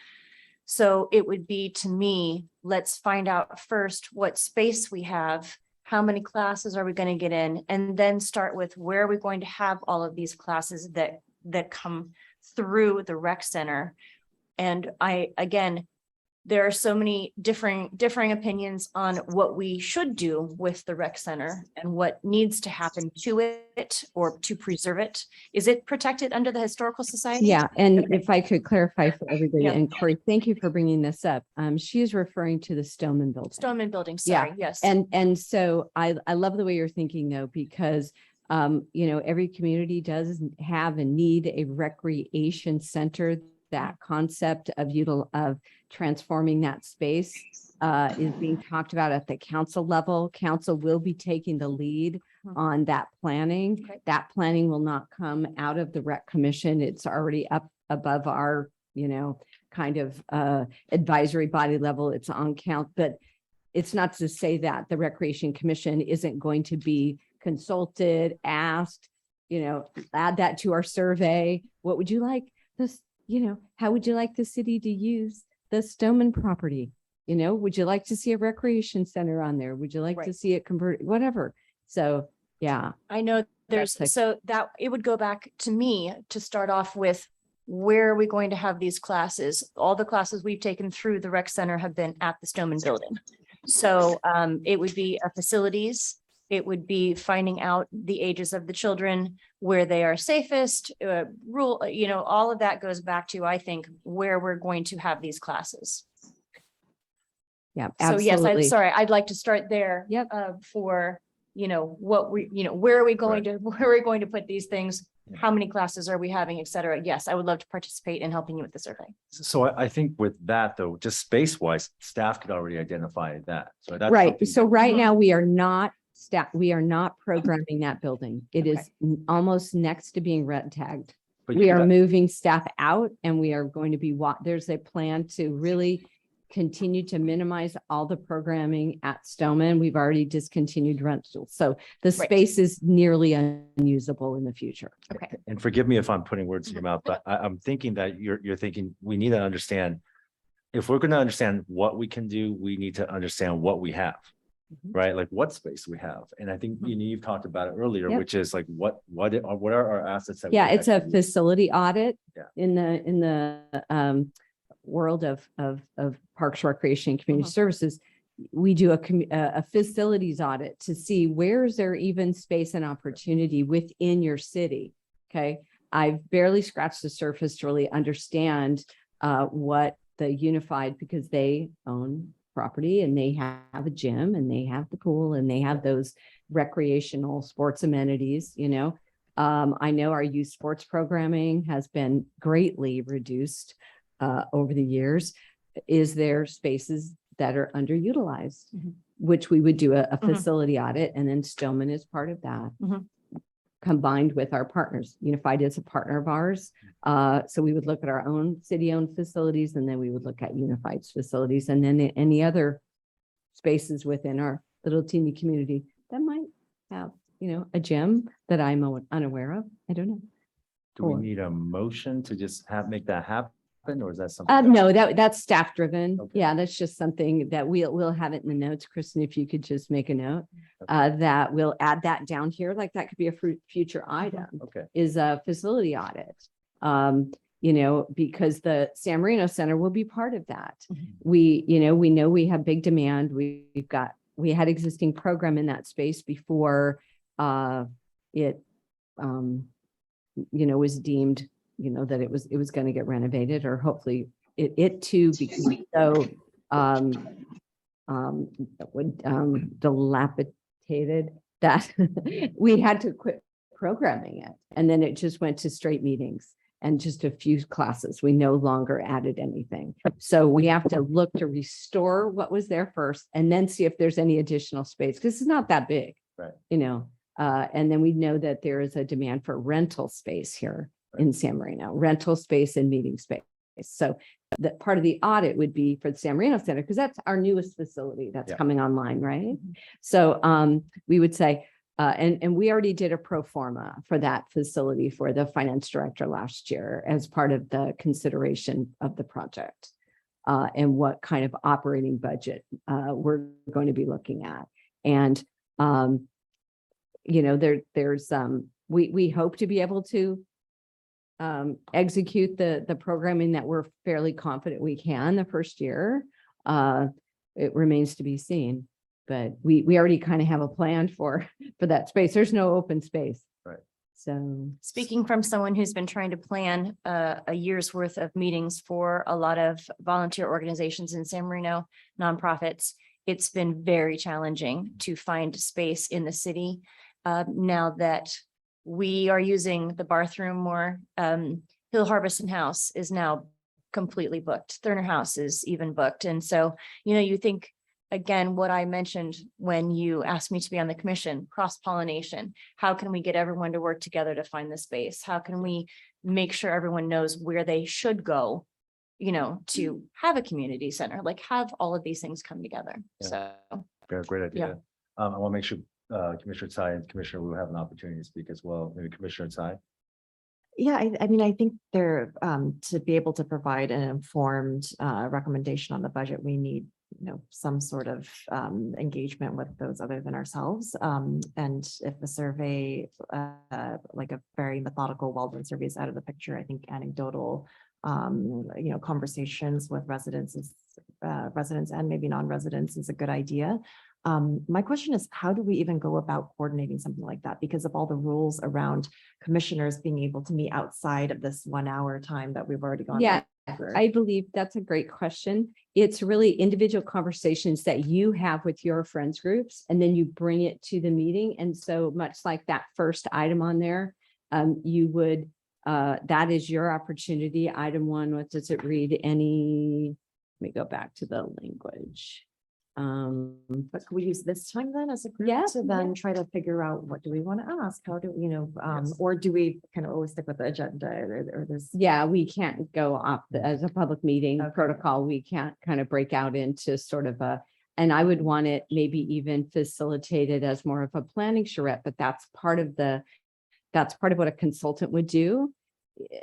So it would be, to me, let's find out first what space we have. How many classes are we going to get in? And then start with where are we going to have all of these classes that come through the rec center. And again, there are so many differing opinions on what we should do with the rec center and what needs to happen to it or to preserve it. Is it protected under the Historical Society? Yeah, and if I could clarify for everybody, Yeah. and Corey, thank you for bringing this up. She is referring to the Stoneman Building. Stoneman Building, Yeah, sorry, yes. And so I love the way you're thinking, though, because every community does have and need a recreation center. That concept of transforming that space is being talked about at the council level. Council will be taking the lead on that planning. Okay. That planning will not come out of the rec commission. It's already up above our, kind of advisory body level. It's on count, but it's not to say that the Recreation Commission isn't going to be consulted, asked, add that to our survey. What would you like this, how would you like the city to use the Stoneman property? Would you like to see a recreation center on there? Would you like to Right. see it converted, whatever? So, yeah. I know there's, That's like- so that it would go back to me to start off with, where are we going to have these classes? All the classes we've taken through the rec center have been at the Stoneman building. So it would be facilities. It would be finding out the ages of the children, where they are safest, rule, all of that goes back to, I think, where we're going to have these classes. Yeah, So yes, I'm absolutely. sorry, I'd like to start there. Yep. For, what we, where are we going to, where are we going to put these things? Yeah. How many classes are we having, et cetera? Yes, I would love to participate in helping you with the survey. So I think with that though, just space wise, staff could already identify that. So that's Right. something So that- right now we are not we are not programming that building. It is Okay. almost next to being red tagged. but you We could- are moving staff out and we are going to be, there's a plan to really continue to minimize all the programming at Stoneman. We've already discontinued rentals. So the Right. space is nearly unusable in the future. Okay. And forgive me if I'm putting words in your mouth, but I'm thinking that you're thinking, we need to understand. If we're going to understand what we can do, we need to understand what we have. Mhm. Right? Like what space we have. And I think you've talked about it earlier, Yep. which is like, what are our assets? That we Yeah, can it's a actually use? facility audit Yeah. in the world of Parks, Recreation, and Community Mhm. Services. We do a facilities audit to see where is there even space and opportunity within your city. Okay, I've barely scratched the surface to really understand what the Unified, because they own property and they have a gym and they have the pool and they have those recreational sports amenities, I know our youth sports programming has been greatly reduced over the years. Is there spaces that are underutilized? Mhm. Which we would do a Mhm. facility audit, and then Stoneman is part of that. Mhm. Combined with our partners. Unified is a partner of ours. So we would look at our own city-owned facilities, and then we would look at Unified's facilities, and then any other spaces within our little teeny community that might have, a gym that I'm unaware of. I don't know. Do we or- need a motion to just make that happen? Or is that something? No, that's staff driven. Okay. Yeah, that's just something that we'll have it in the notes. Kristen, if you could just make a note, Okay. that we'll add that down here, like that could be a future item, Okay, is a facility audit. Because the San Marino Center will be part of that. Mhm. We know we have big demand. We had existing program in that space before it was deemed, that it was going to get renovated, or hopefully it too became so dilapidated that we had to quit programming it. And then it just went to straight meetings and just a few classes. We no longer added anything. So we have to look to restore what was there first and then see if there's any additional space, because it's not that big. Right. And then we know that there is a demand for rental space here in San Marino, rental space and meeting space. So that part of the audit would be for the San Marino Center, because that's our newest facility that's Yeah. coming online, right? So we would say, and we already did a pro forma for that facility for the finance director last year as part of the consideration of the project. And what kind of operating budget we're going to be looking at. And we hope to be able to execute the programming that we're fairly confident we can the first year. It remains to be seen, but we already kind of have a plan for that space. There's no open space. Right. So, Speaking from someone who's been trying to plan a year's worth of meetings for a lot of volunteer organizations in San Marino, nonprofits, it's been very challenging to find space in the city. Now that we are using the bathroom more, Hill Harbison House is now completely booked. Thurner House is even booked. And so, you think, again, what I mentioned when you asked me to be on the commission, cross-pollination. How can we get everyone to work together to find the space? How can we make sure everyone knows where they should go to have a community center, like have all of these things come together. Yeah. So, Great idea. I want to make sure Commissioner Tsai and Commissioner Wu have an opportunity to speak as well. Maybe Commissioner Tsai. Yeah, I mean, I think there, to be able to provide an informed recommendation on the budget, we need, some sort of engagement with those other than ourselves. And if the survey, like a very methodical, well-done survey is out of the picture, I think anecdotal, conversations with residents and maybe non-residents is a good idea. My question is, how do we even go about coordinating something like that? Because of all the rules around commissioners being able to meet outside of this 1 hour time that we've already gone. Yeah, over. I believe that's a great question. It's really individual conversations that you have with your friends groups, and then you bring it to the meeting. And so much like that first item on there, you would, that is your opportunity. Item 1, what does it read? Let me go back to the language. But can we use this time then as a group Yeah, to then try to figure out what do we want to ask? How do, or do we kind of always stick with the agenda or there's? Yeah, we can't go off as a public meeting Okay. protocol. We can't kind of break out into sort of and I would want it maybe even facilitated as more of a planning charrette, but that's part of what a consultant would do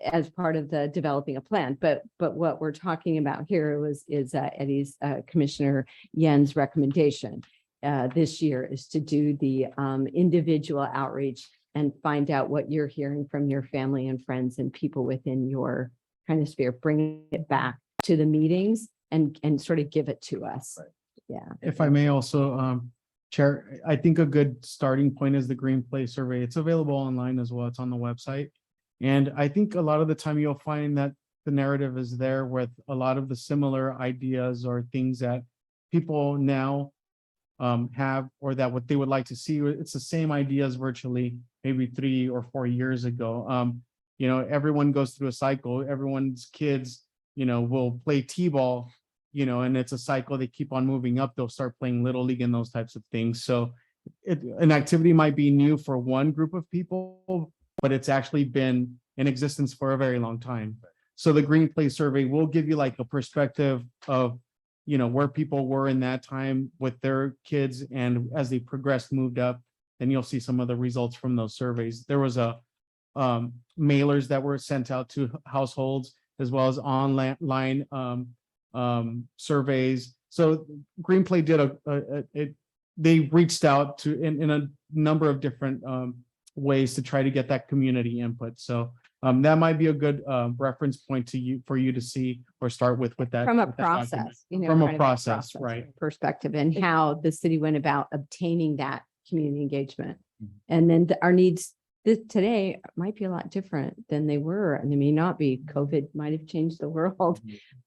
as part of the developing a plan. But what we're talking about here is Eddie's Commissioner Yen's recommendation this year is to do the individual outreach and find out what you're hearing from your family and friends and people within your kind of sphere, bring it back to the meetings and sort of give it to us. Right. Yeah. If I may also, Chair, I think a good starting point is the Green Play survey. It's available online as well. It's on the website. And I think a lot of the time you'll find that the narrative is there with a lot of the similar ideas or things that people now have, or that what they would like to see. It's the same ideas virtually maybe 3 or 4 years ago. Everyone goes through a cycle. Everyone's kids, will play T-ball, and it's a cycle. They keep on moving up. They'll start playing Little League and those types of things. So an activity might be new for one group of people, but it's actually been in existence for a very long time. So the Green Play survey will give you like a perspective of, where people were in that time with their kids. And as they progressed, moved up, then you'll see some of the results from those surveys. There was mailers that were sent out to households as well as online surveys. So Green Play did they reached out to in a number of different ways to try to get that community input. So that might be a good reference point for you to see or start with that. From a with that document. process, From a kind of process, right. perspective and how the city went about obtaining that community engagement. Mhm. And then our needs today might be a lot different than they were, and they may not be. COVID might have changed the world.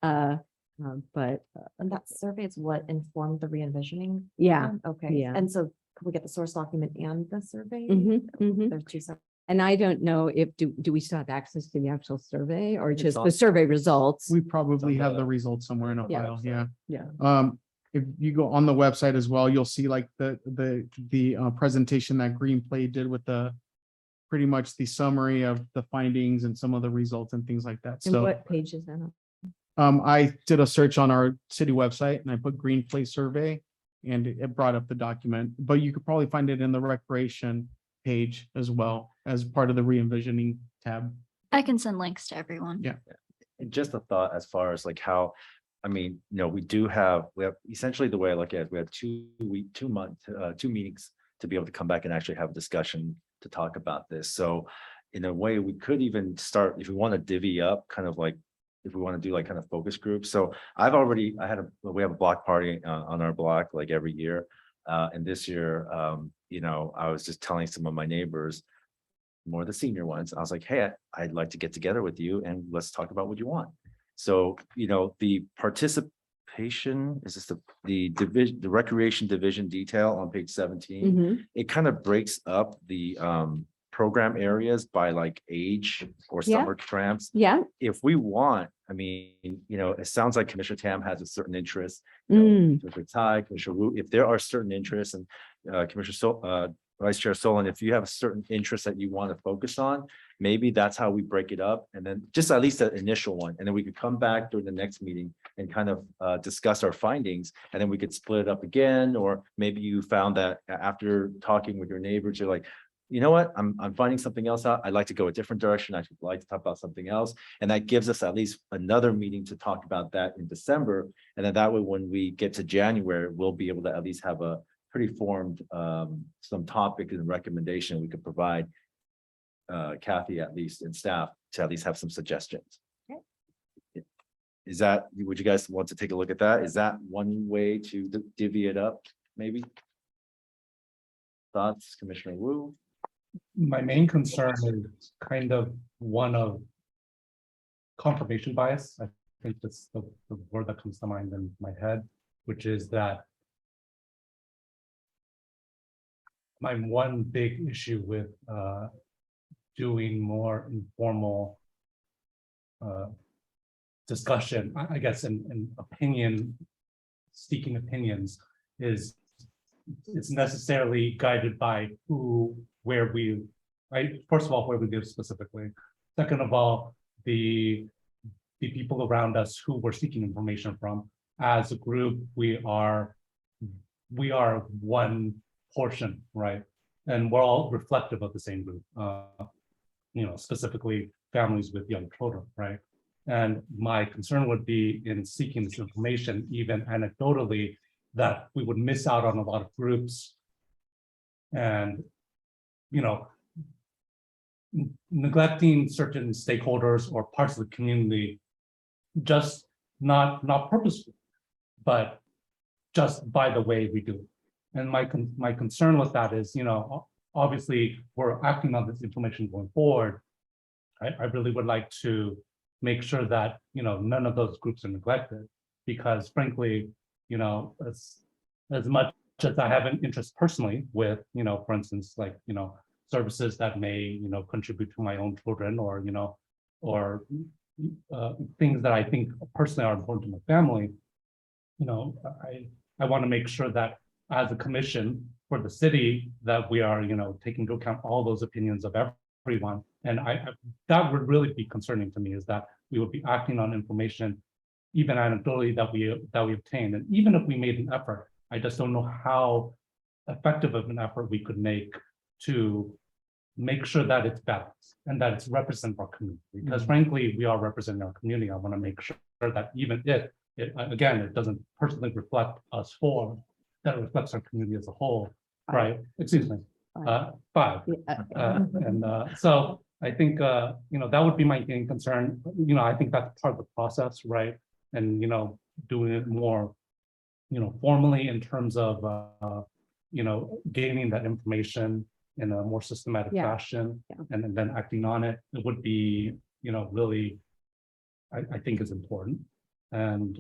But And that survey is what informed the re-envisioning? yeah. plan? Okay, yeah. and so can we get the source document and the survey? Mhm, mhm. There's 2 separate. And I don't know if, do we still have access to the actual survey or It's just on- the survey results? We probably It's on have the the- results somewhere in a Yeah. file, yeah. Yeah. If you go on the website as well, you'll see like the presentation that Green Play did with pretty much the summary of the findings and some of the results and things like that. And So what page is that on? I did a search on our city website and I put Green Play survey and it brought up the document, but you could probably find it in the recreation page as well as part of the re-envisioning tab. I can send links to everyone. Yeah. And just a thought as far as like how, we have essentially the way I look at it, we have 2 meetings to be able to come back and actually have a discussion to talk about this. So in a way, we could even start, if we want to divvy up, kind of like, if we want to do like kind of focus groups. So we have a block party on our block like every year. And this year, I was just telling some of my neighbors, more the senior ones, I was like, hey, I'd like to get together with you and let's talk about what you want. So, the participation is just the division, the recreation division detail on page 17. Mhm. It kind of breaks up the program areas by like age or Yeah. summer camps. Yeah. If we want, it sounds like Commissioner Tam has a certain interest. Mm. Commissioner Tai, Commissioner Wu, if there are certain interests, and Vice Chair Solon, if you have a certain interest that you want to focus on, maybe that's how we break it up, and then just at least the initial one, and then we could come back during the next meeting and kind of discuss our findings, and then we could split it up again, or maybe you found that after talking with your neighbors, you're like, you know what, I'm finding something else out. I'd like to go a different direction. I'd like to talk about something else. And that gives us at least another meeting to talk about that in December. And then that way, when we get to January, we'll be able to at least have a pretty formed some topic and recommendation we could provide Kathy at least and staff to at least have some suggestions. Okay. Is that, would you guys want to take a look at that? Is that one way to divvy it up, maybe? Thoughts, Commissioner Wu? My main concern is kind of one of confirmation bias. I think that's the word that comes to mind in my head, which is that my one big issue with doing more informal discussion, I guess, and seeking opinions is it's necessarily guided by where we, right? First of all, where we live specifically. Second of all, the people around us who we're seeking information from. As a group, we are one portion, right? And we're all reflective of the same group. Specifically families with young children, right? And my concern would be in seeking this information, even anecdotally, that we would miss out on a lot of groups and, neglecting certain stakeholders or parts of the community, just not purposefully, but just by the way we do it. And my concern with that is, obviously we're acting on this information going forward. I really would like to make sure that, none of those groups are neglected, because frankly, as much as I have an interest personally with, for instance, like, services that may, contribute to my own children, or, things that I think personally are important to my family, I want to make sure that as a commission for the city, that we are, taking into account all those opinions of everyone. And that would really be concerning to me, is that we would be acting on information, even anecdotally, that we obtained. And even if we made an effort, I just don't know how effective of an effort we could make to make sure that it's balanced and that it's represent our community. Because frankly, we are representing our community. I want to make sure that even if it doesn't personally reflect us four, that it reflects our community as a whole, right? Excuse me, five. So I think, that would be my main concern. I think that's part of the process, right? And, doing it more, formally in terms of, gaining that information in a more systematic fashion, and then acting on it. It would be, really, I think is important. And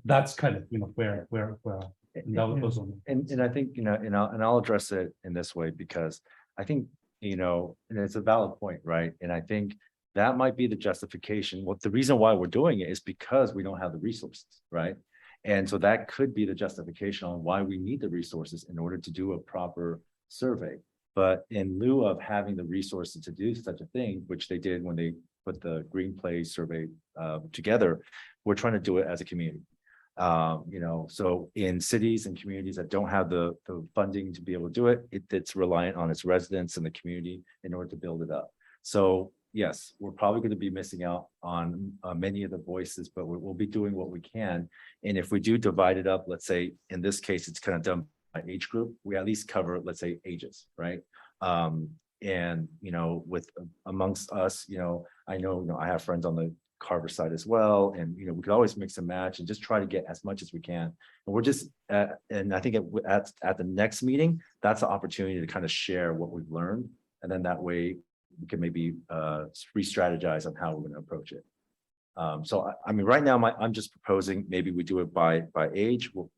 that's kind of, where that goes on. And I think, and I'll address it in this way, because I think, and it's a valid point, right? And I think that might be the justification. Well, the reason why we're doing it is because we don't have the resources, right? And so that could be the justification on why we need the resources in order to do a proper survey. But in lieu of having the resources to do such a thing, which they did when they put the Green Place survey together, we're trying to do it as a community. So in cities and communities that don't have the funding to be able to do it, it's reliant on its residents and the community in order to build it up. So yes, we're probably going to be missing out on many of the voices, but we'll be doing what we can. And if we do divide it up, let's say in this case, it's kind of done by age group, we at least cover, let's say, ages, right? And with amongst us, I know, I have friends on the Carver side as well, and we could always mix and match and just try to get as much as we can. And we're just and I think at the next meeting, that's the opportunity to kind of share what we've learned, and then that way we can maybe re-strategize on how we're going to approach it. So I mean, right now I'm just proposing maybe we do it by age. Well,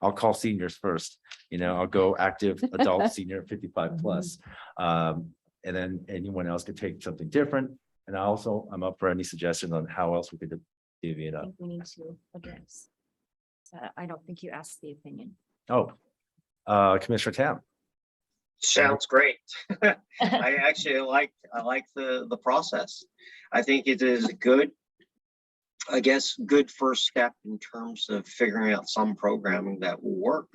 I'll call seniors first. I'll go active adult, senior, 55 plus, and then anyone else could take something different. And I'm up for any suggestions on how else we could divvy it I up. think we need to address. I don't think you asked the opinion. Oh, Commissioner Tam. Sounds great. I actually I like the process. I think it is a good, I guess, good first step in terms of figuring out some programming that will work.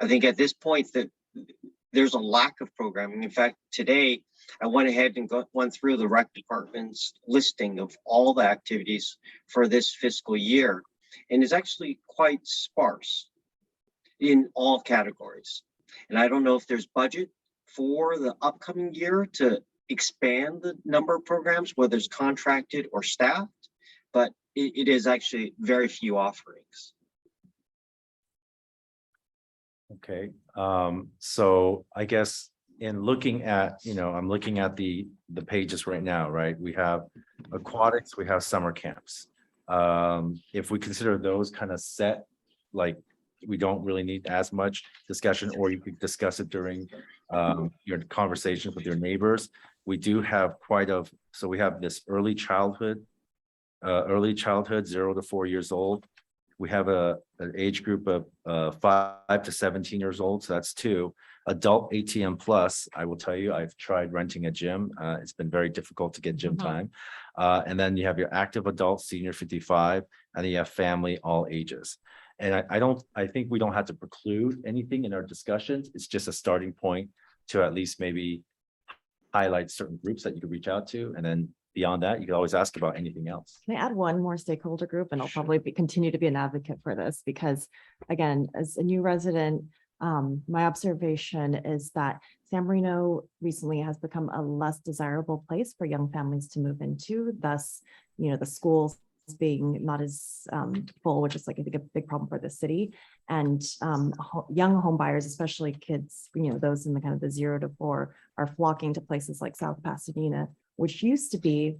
I think at this point that there's a lack of programming. In fact, today I went ahead and went through the rec department's listing of all the activities for this fiscal year, and it's actually quite sparse in all categories. And I don't know if there's budget for the upcoming year to expand the number of programs, whether it's contracted or staffed, but it is actually very few offerings. Okay, so I guess in looking at, I'm looking at the pages right now, right? We have aquatics, we have summer camps. If we consider those kind of set, like, we don't really need as much discussion, or you could discuss it during your conversations with your neighbors. We do have so we have this early childhood 0 to 4 years old. We have an age group of 5 to 17 years old, so that's 2. Adult ATM plus, I will tell you, I've tried renting a gym. It's been very difficult to get gym time. And then you have your active adult, senior 55, and then you have family, all ages. And I think we don't have to preclude anything in our discussions. It's just a starting point to at least maybe highlight certain groups that you could reach out to. And then beyond that, you can always ask about anything else. Can I add one more stakeholder group? And I'll probably continue to be an advocate for this because, again, as a new resident, my observation is that San Marino recently has become a less desirable place for young families to move into. Thus, the schools being not as full, which is I think a big problem for the city, and young home buyers, especially kids, those in the kind of the 0 to 4, are flocking to places like South Pasadena, which used to be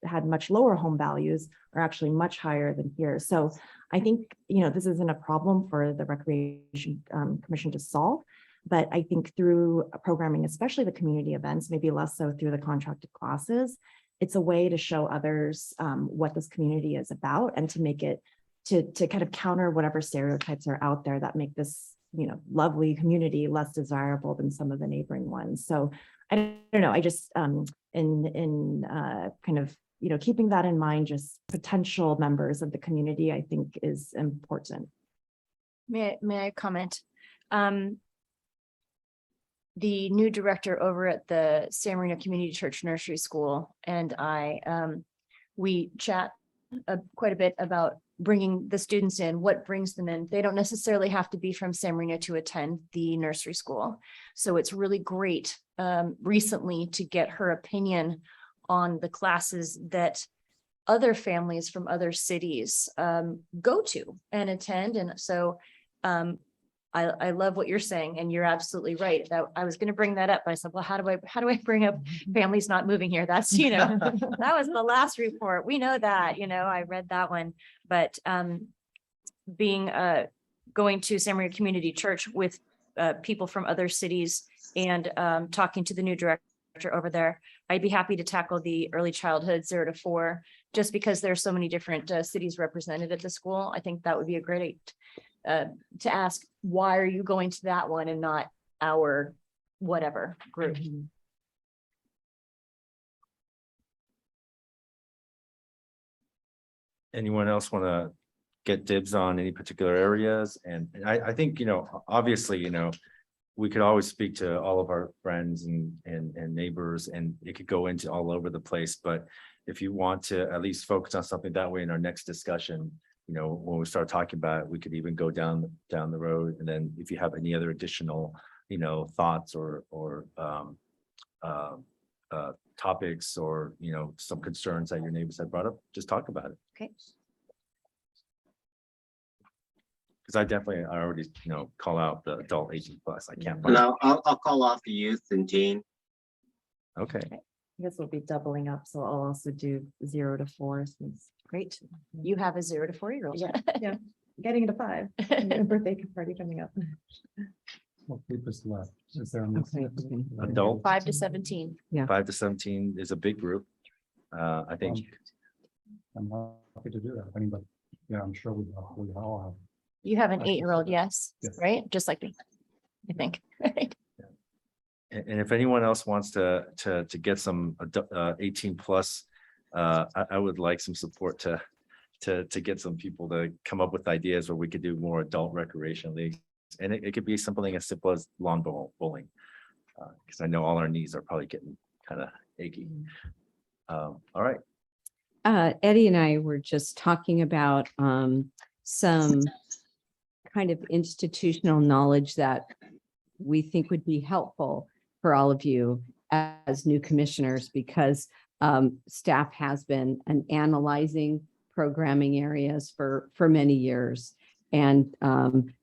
had much lower home values, are actually much higher than here. So I think this isn't a problem for the Recreation Commission to solve, but I think through programming, especially the community events, maybe less so through the contracted classes, it's a way to show others what this community is about and to make it to kind of counter whatever stereotypes are out there that make this lovely community less desirable than some of the neighboring ones. So I don't know. I just in kind of keeping that in mind, just potential members of the community, I think is important. May I comment? The new director over at the San Marino Community Church Nursery School and we chat quite a bit about bringing the students in, what brings them in. They don't necessarily have to be from San Marino to attend the nursery school. So it's really great recently to get her opinion on the classes that other families from other cities go to and attend. And so I love what you're saying, and you're absolutely right. That I was going to bring that up. I said, well, how do I bring up families not moving here? That's, that was the last report. We know that, I read that one, but going to San Marino Community Church with people from other cities and talking to the new director over there, I'd be happy to tackle the early childhood 0 to 4, just because there's so many different cities represented at the school. I think that would be a great to ask, why are you going to that one and not our whatever group? Anyone else want to get dibs on any particular areas? And I think, obviously, we could always speak to all of our friends and neighbors, and it could go into all over the place. But if you want to at least focus on something that way in our next discussion, when we start talking about it, we could even go down the road. And then if you have any other additional, thoughts or topics or, some concerns that your neighbors have brought up, just talk about it. Okay. Because I already, call out the adult 18 plus. I can't. And I'll call off the youth and teen. Okay. I guess we'll be doubling up. So I'll also do 0 to 4 since. Great. You have a 0 to 4-year-old. Yeah. Getting to 5. A birthday party coming up. What group is left? Is there? Okay. Adult 5 to 17. 5 to 17 is a big group. I think. I'm happy to do that. Anybody? Yeah, I'm sure we all have. You have an 8-year-old, yes, Yes. right? Just like me, I think. Right? Yeah. And if anyone else wants to get some 18 plus, I would like some support to get some people to come up with ideas where we could do more adult recreation leagues. And it could be something as simple as lawn bowling. Because I know all our knees are probably getting kind of achy. All right. Eddie and I were just talking about some kind of institutional knowledge that we think would be helpful for all of you as new commissioners, because staff has been analyzing programming areas for many years. And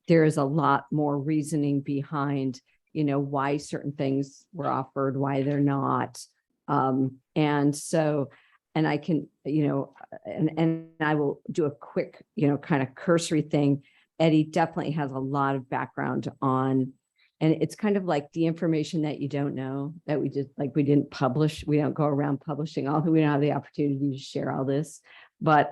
there is a lot more reasoning behind, why certain things were offered, why they're not. And so, and I can, and I will do a quick, kind of cursory thing. Eddie definitely has a lot of background on, and it's kind of like the information that you don't know, that we just, like, we didn't publish. We don't go around publishing all, we don't have the opportunity to share all this, but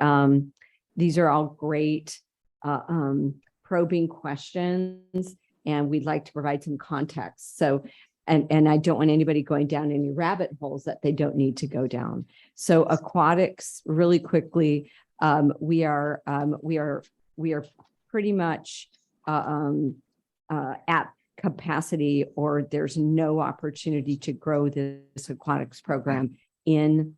these are all great probing questions, and we'd like to provide some context. So, and I don't want anybody going down any rabbit holes that they don't need to go down. So aquatics, really quickly, we are pretty much at capacity, or there's no opportunity to grow this aquatics program in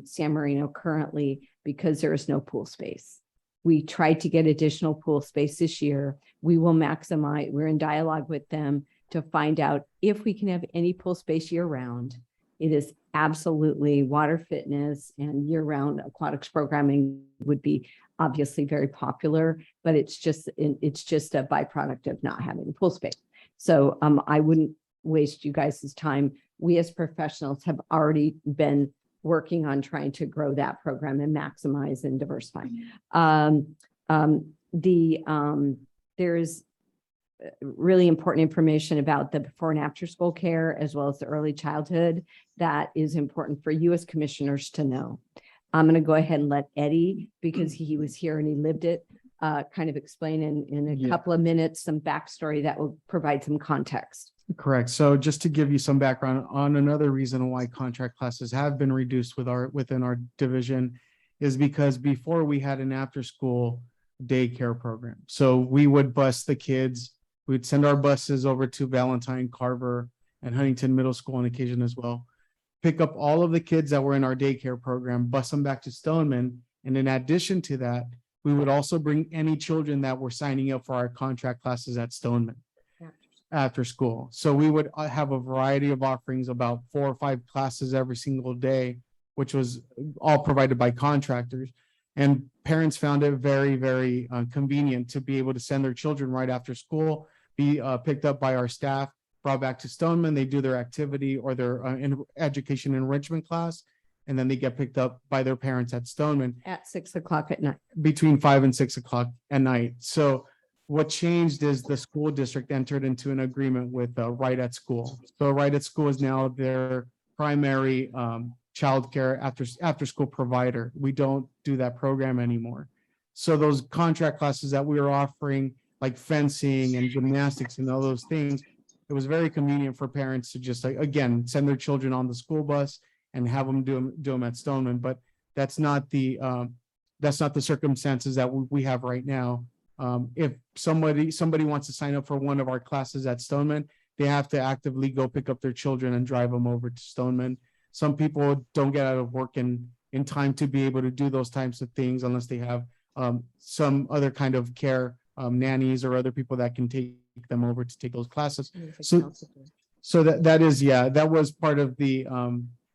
San Marino currently, because there is no pool space. We tried to get additional pool space this year. We will maximize, we're in dialogue with them to find out if we can have any pool space year round. It is absolutely water fitness, and year round aquatics programming would be obviously very popular, but it's just a byproduct of not having pool space. So I wouldn't waste you guys' time. We as professionals have already been working on trying to grow that program and maximize and diversify. There's really important information about the before and after school care, as well as the early childhood, that is important for you as commissioners to know. I'm going to go ahead and let Eddie, because he was here and he lived it, kind of explain in a couple of minutes some backstory that will provide some context. Correct. So just to give you some background on another reason why contract classes have been reduced within our division, is because before we had an after school daycare program. So we would bus the kids. We'd send our buses over to Valentine, Carver, and Huntington Middle School on occasion as well. Pick up all of the kids that were in our daycare program, bus them back to Stoneman. And in addition to that, we would also bring any children that were signing up for our contract classes at Stoneman after school. So we would have a variety of offerings, about 4 or 5 classes every single day, which was all provided by contractors. And parents found it very, very convenient to be able to send their children right after school, be picked up by our staff, brought back to Stoneman. They do their activity or their education enrichment class, and then they get picked up by their parents at Stoneman At 6 o'clock at night. between 5 and 6 o'clock at night. So what changed is the school district entered into an agreement with Right at School. So Right at School is now their primary childcare after school provider. We don't do that program anymore. So those contract classes that we were offering, like fencing and gymnastics and all those things, it was very convenient for parents to just, again, send their children on the school bus and have them do them at Stoneman. But that's not the circumstances that we have right now. If somebody wants to sign up for one of our classes at Stoneman, they have to actively go pick up their children and drive them over to Stoneman. Some people don't get out of work in time to be able to do those types of things unless they have some other kind of care, nannies or other people that can take them over to take those classes. So that was part of the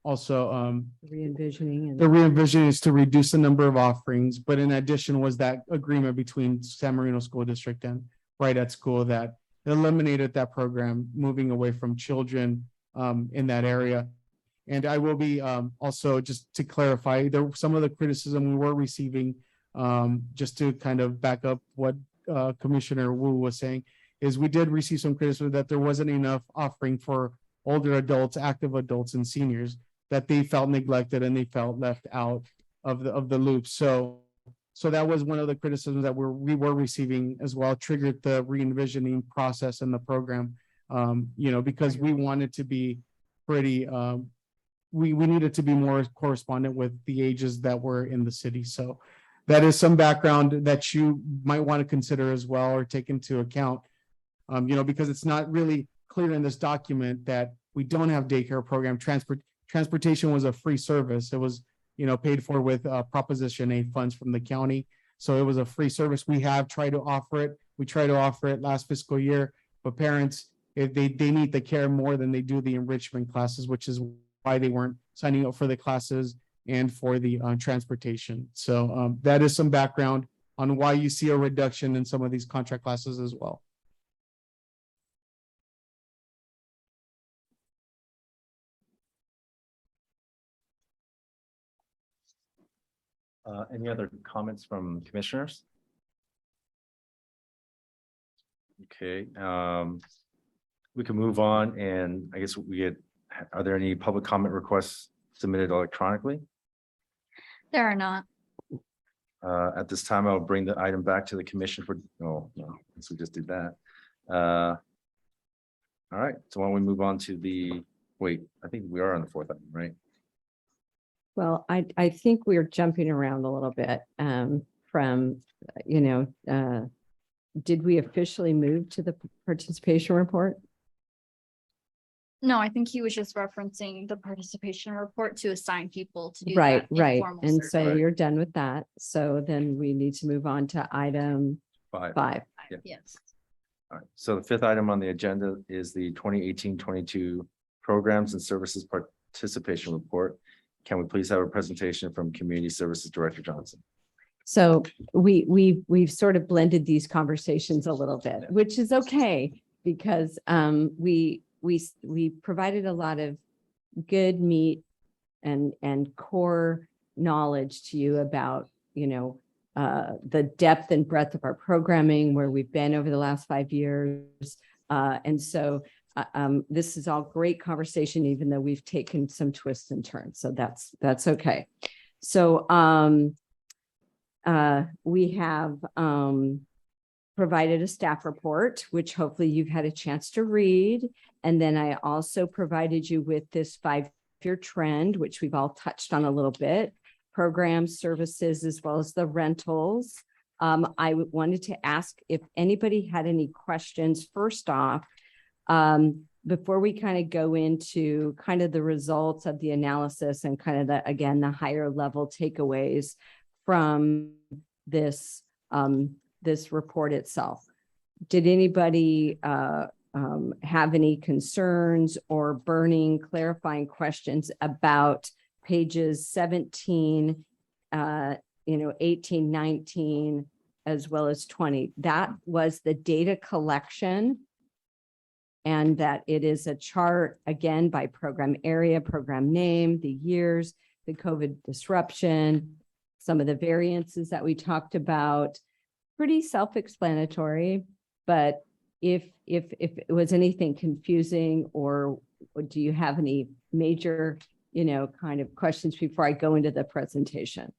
Re-envisioning. the re-envision is to reduce the number of offerings, but in addition was that agreement between San Marino School District and Right at School that eliminated that program, moving away from children in that area. And I will be also, just to clarify, some of the criticism we were receiving, just to kind of back up what Commissioner Wu was saying, is we did receive some criticism that there wasn't enough offering for older adults, active adults, and seniors, that they felt neglected and they felt left out of the loop. So that was one of the criticisms that we were receiving as well, triggered the re-envisioning process in the program. Because we wanted to be pretty, we needed to be more correspondent with the ages that were in the city. So that is some background that you might want to consider as well or take into account. Because it's not really clear in this document that we don't have daycare program. Transportation was a free service. It was, paid for with Proposition 8 funds from the county. So it was a free service. We have tried to offer it. We tried to offer it last fiscal year, but parents, if they need the care more than they do the enrichment classes, which is why they weren't signing up for the classes and for the transportation. So that is some background on why you see a reduction in some of these contract classes as well. Any other comments from commissioners? Okay, we can move on, and I guess are there any public comment requests submitted electronically? There are not. At this time, I'll bring the item back to the commission for, no, we just did that. All right, so why don't we move on to I think we are on the fourth item, right? Well, I think we're jumping around a little bit from, did we officially move to the participation report? No, I think he was just referencing the participation report to assign people to do Right, that right. informal And survey. so Right. you're done with that. So then we need to move on to item 5. Yes. All right, so the fifth item on the agenda is the 2018-22 Programs and Services Participation Report. Can we please have a presentation from Community Services Director Johnson? So we've sort of blended these conversations a little bit, which is okay, because we provided a lot of good meat and core knowledge to you about, the depth and breadth of our programming, where we've been over the last 5 years. And so this is all great conversation, even though we've taken some twists and turns. So that's okay. So we have provided a staff report, which hopefully you've had a chance to read. And then I also provided you with this 5-year trend, which we've all touched on a little bit, programs, services, as well as the rentals. I wanted to ask if anybody had any questions. First off, before we kind of go into kind of the results of the analysis and kind of the higher level takeaways from this, this report itself. Did anybody have any concerns or burning clarifying questions about pages 17, 18, 19, as well as 20? That was the data collection, and that it is a chart, again, by program area, program name, the years, the COVID disruption, some of the variances that we talked about. Pretty self-explanatory, but if it was anything confusing, or do you have any major, kind of questions before I go into the presentation?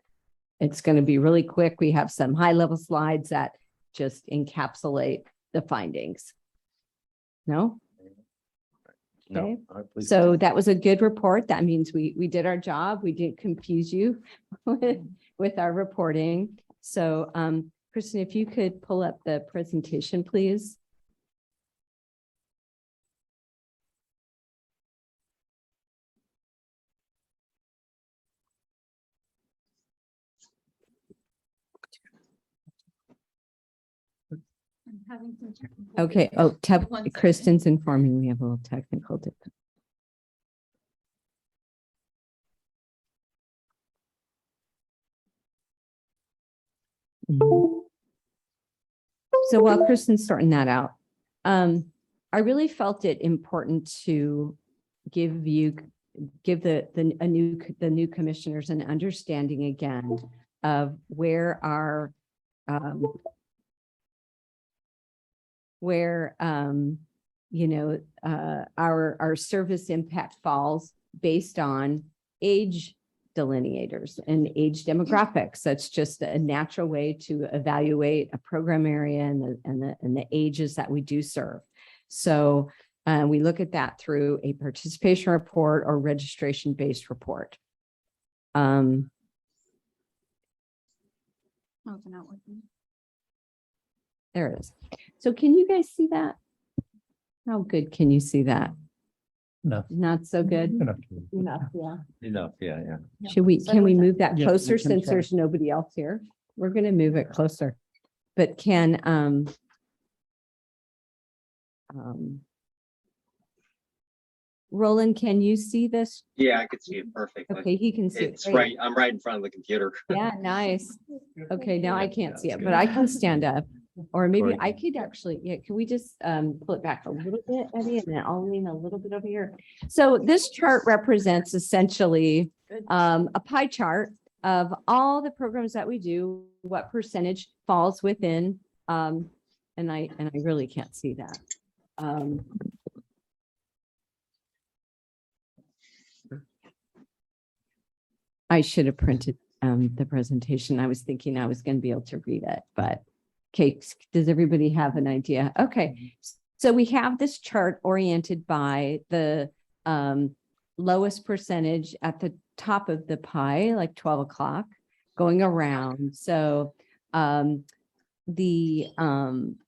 It's going to be really quick. We have some high-level slides that just encapsulate the findings. No? No. Okay. All right, please. So that was a good report. That means we did our job. We didn't confuse you with our reporting. So Kristen, if you could pull up the presentation, please. I'm having some technical Okay. Oh, One second. Kristen's informing we have a little technical difficulty. So while Kristen's sorting that out, I really felt it important to give the new commissioners an understanding again of where our our service impact falls based on age delineators and age demographics. That's just a natural way to evaluate a program area and the ages that we do serve. So And we look at that through a participation report or registration-based report. Oh, they're not working. There it is. So can you guys see that? How good can you see that? No. Not so good? Enough, yeah. Enough, yeah. Should we, can we move that Yeah, we closer can since try. there's nobody else here? We're gonna move it closer. But can, Roland, can you see this? Yeah, I could see it perfectly. Okay, he can see it. It's Great. right, I'm right in front of the computer. Yeah, nice. Okay, now I Yeah, can't see that's it, but good. I can stand up. Or maybe Corey. I could actually, yeah, can we just pull it back a little bit, Eddie, and then I'll lean a little bit over here. So this chart represents essentially a pie chart of all the programs that we do, what percentage falls within, and I really can't see that. I should have printed the presentation. I was thinking I was going to be able to read it, but okay, does everybody have an idea? Okay, so we have this chart oriented by the lowest percentage at the top of the pie, like 12 o'clock, going around. So the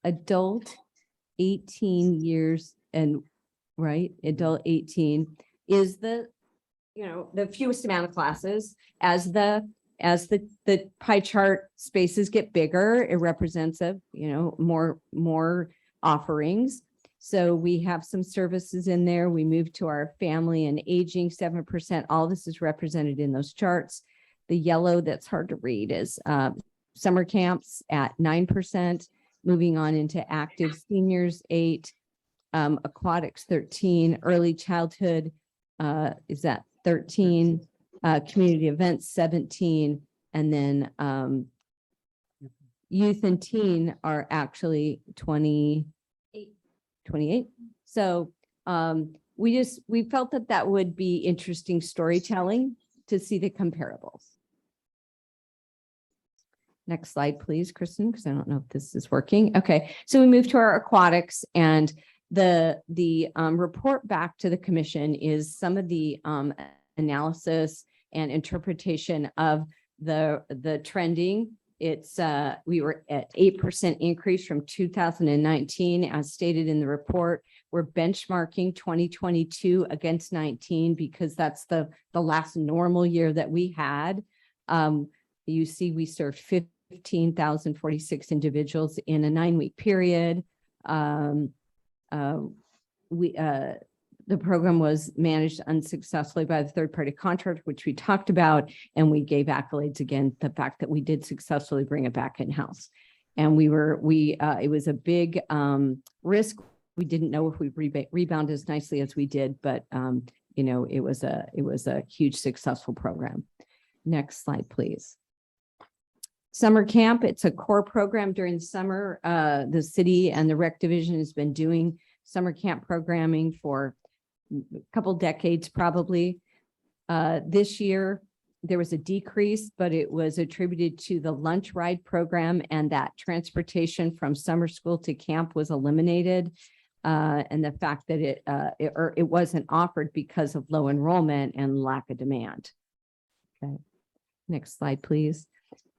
adult 18 years and right, adult 18 is the, you know, the fewest amount of classes. As the pie chart spaces get bigger, it represents a, you know, more offerings. So we have some services in there. We moved to our family and aging 7%. All this is represented in those charts. The yellow that's hard to read is summer camps at 9%, moving on into active seniors 8, aquatics 13, early childhood is at 13, community events 17, and then youth and teen are actually 28. So we felt that that would be interesting storytelling to see the comparables. Next slide, please, Kristen, because I don't know if this is working. Okay, so we move to our aquatics, and the report back to the commission is some of the analysis and interpretation of the trending. It's we were at 8% increase from 2019, as stated in the report. We're benchmarking 2022 against 19 because that's the last normal year that we had. You see, we served 15,046 individuals in a 9-week period. The program was managed unsuccessfully by the third-party contractor, which we talked about, and we gave accolades again, the fact that we did successfully bring it back in-house. And it was a big risk. We didn't know if we rebound as nicely as we did, but you know, it was a huge successful program. Next slide, please. Summer camp, it's a core program during the summer. The city and the rec division has been doing summer camp programming for a couple decades, probably. This year, there was a decrease, but it was attributed to the lunch ride program, and that transportation from summer school to camp was eliminated. And the fact that it wasn't offered because of low enrollment and lack of demand. Okay, next slide, please.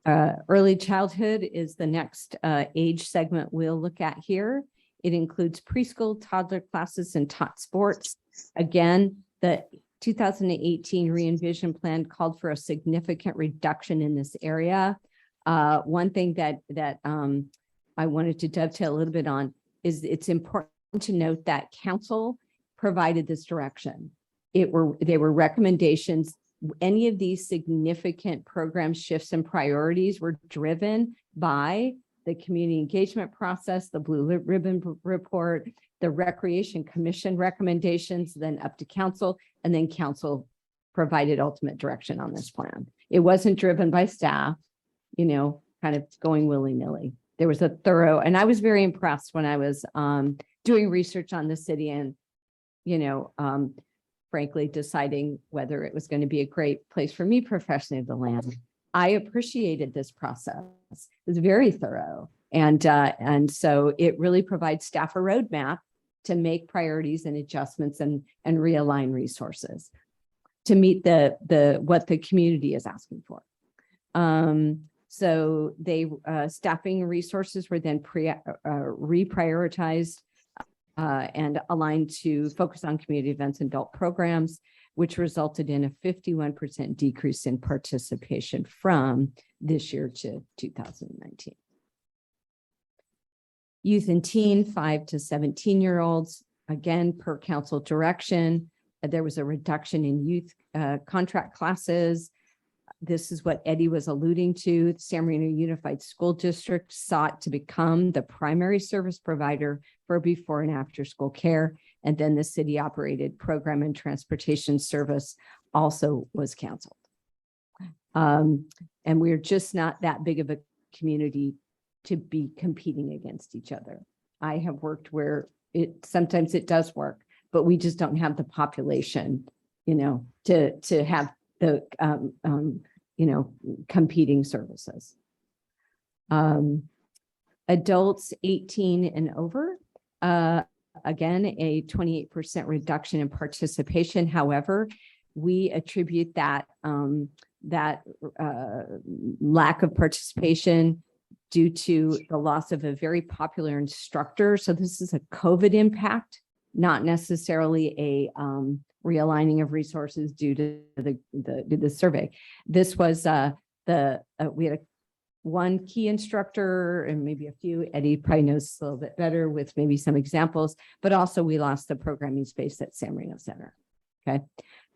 Early childhood is the next age segment we'll look at here. It includes preschool, toddler classes, and taught sports. Again, the 2018 re-envision plan called for a significant reduction in this area. One thing that I wanted to dovetail a little bit on is it's important to note that council provided this direction. They were recommendations. Any of these significant program shifts and priorities were driven by the community engagement process, the Blue Ribbon report, the Recreation Commission recommendations, then up to council, and then council provided ultimate direction on this plan. It wasn't driven by staff, you know, kind of going willy-nilly. There was a thorough, and I was very impressed when I was doing research on the city and, you know, frankly, deciding whether it was going to be a great place for me professionally to land. I appreciated this process. It was very thorough. And so it really provides staff a roadmap to make priorities and adjustments and realign resources to meet what the community is asking for. So staffing resources were then reprioritized and aligned to focus on community events and adult programs, which resulted in a 51% decrease in participation from this year to 2019. Youth and teen, 5 to 17-year-olds, again, per council direction, there was a reduction in youth contract classes. This is what Eddie was alluding to. The San Marino Unified School District sought to become the primary service provider for before and after school care. And then the city operated program and transportation service also was canceled. And we're just not that big of a community to be competing against each other. I have worked where sometimes it does work, but we just don't have the population, to have the, competing services. Adults 18 and over, again, a 28% reduction in participation. However, we attribute that lack of participation due to the loss of a very popular instructor. So this is a COVID impact, not necessarily a realigning of resources due to the survey. This was we had one key instructor and maybe a few. Eddie probably knows a little bit better with maybe some examples, but also we lost the programming space at San Marino Center. Okay.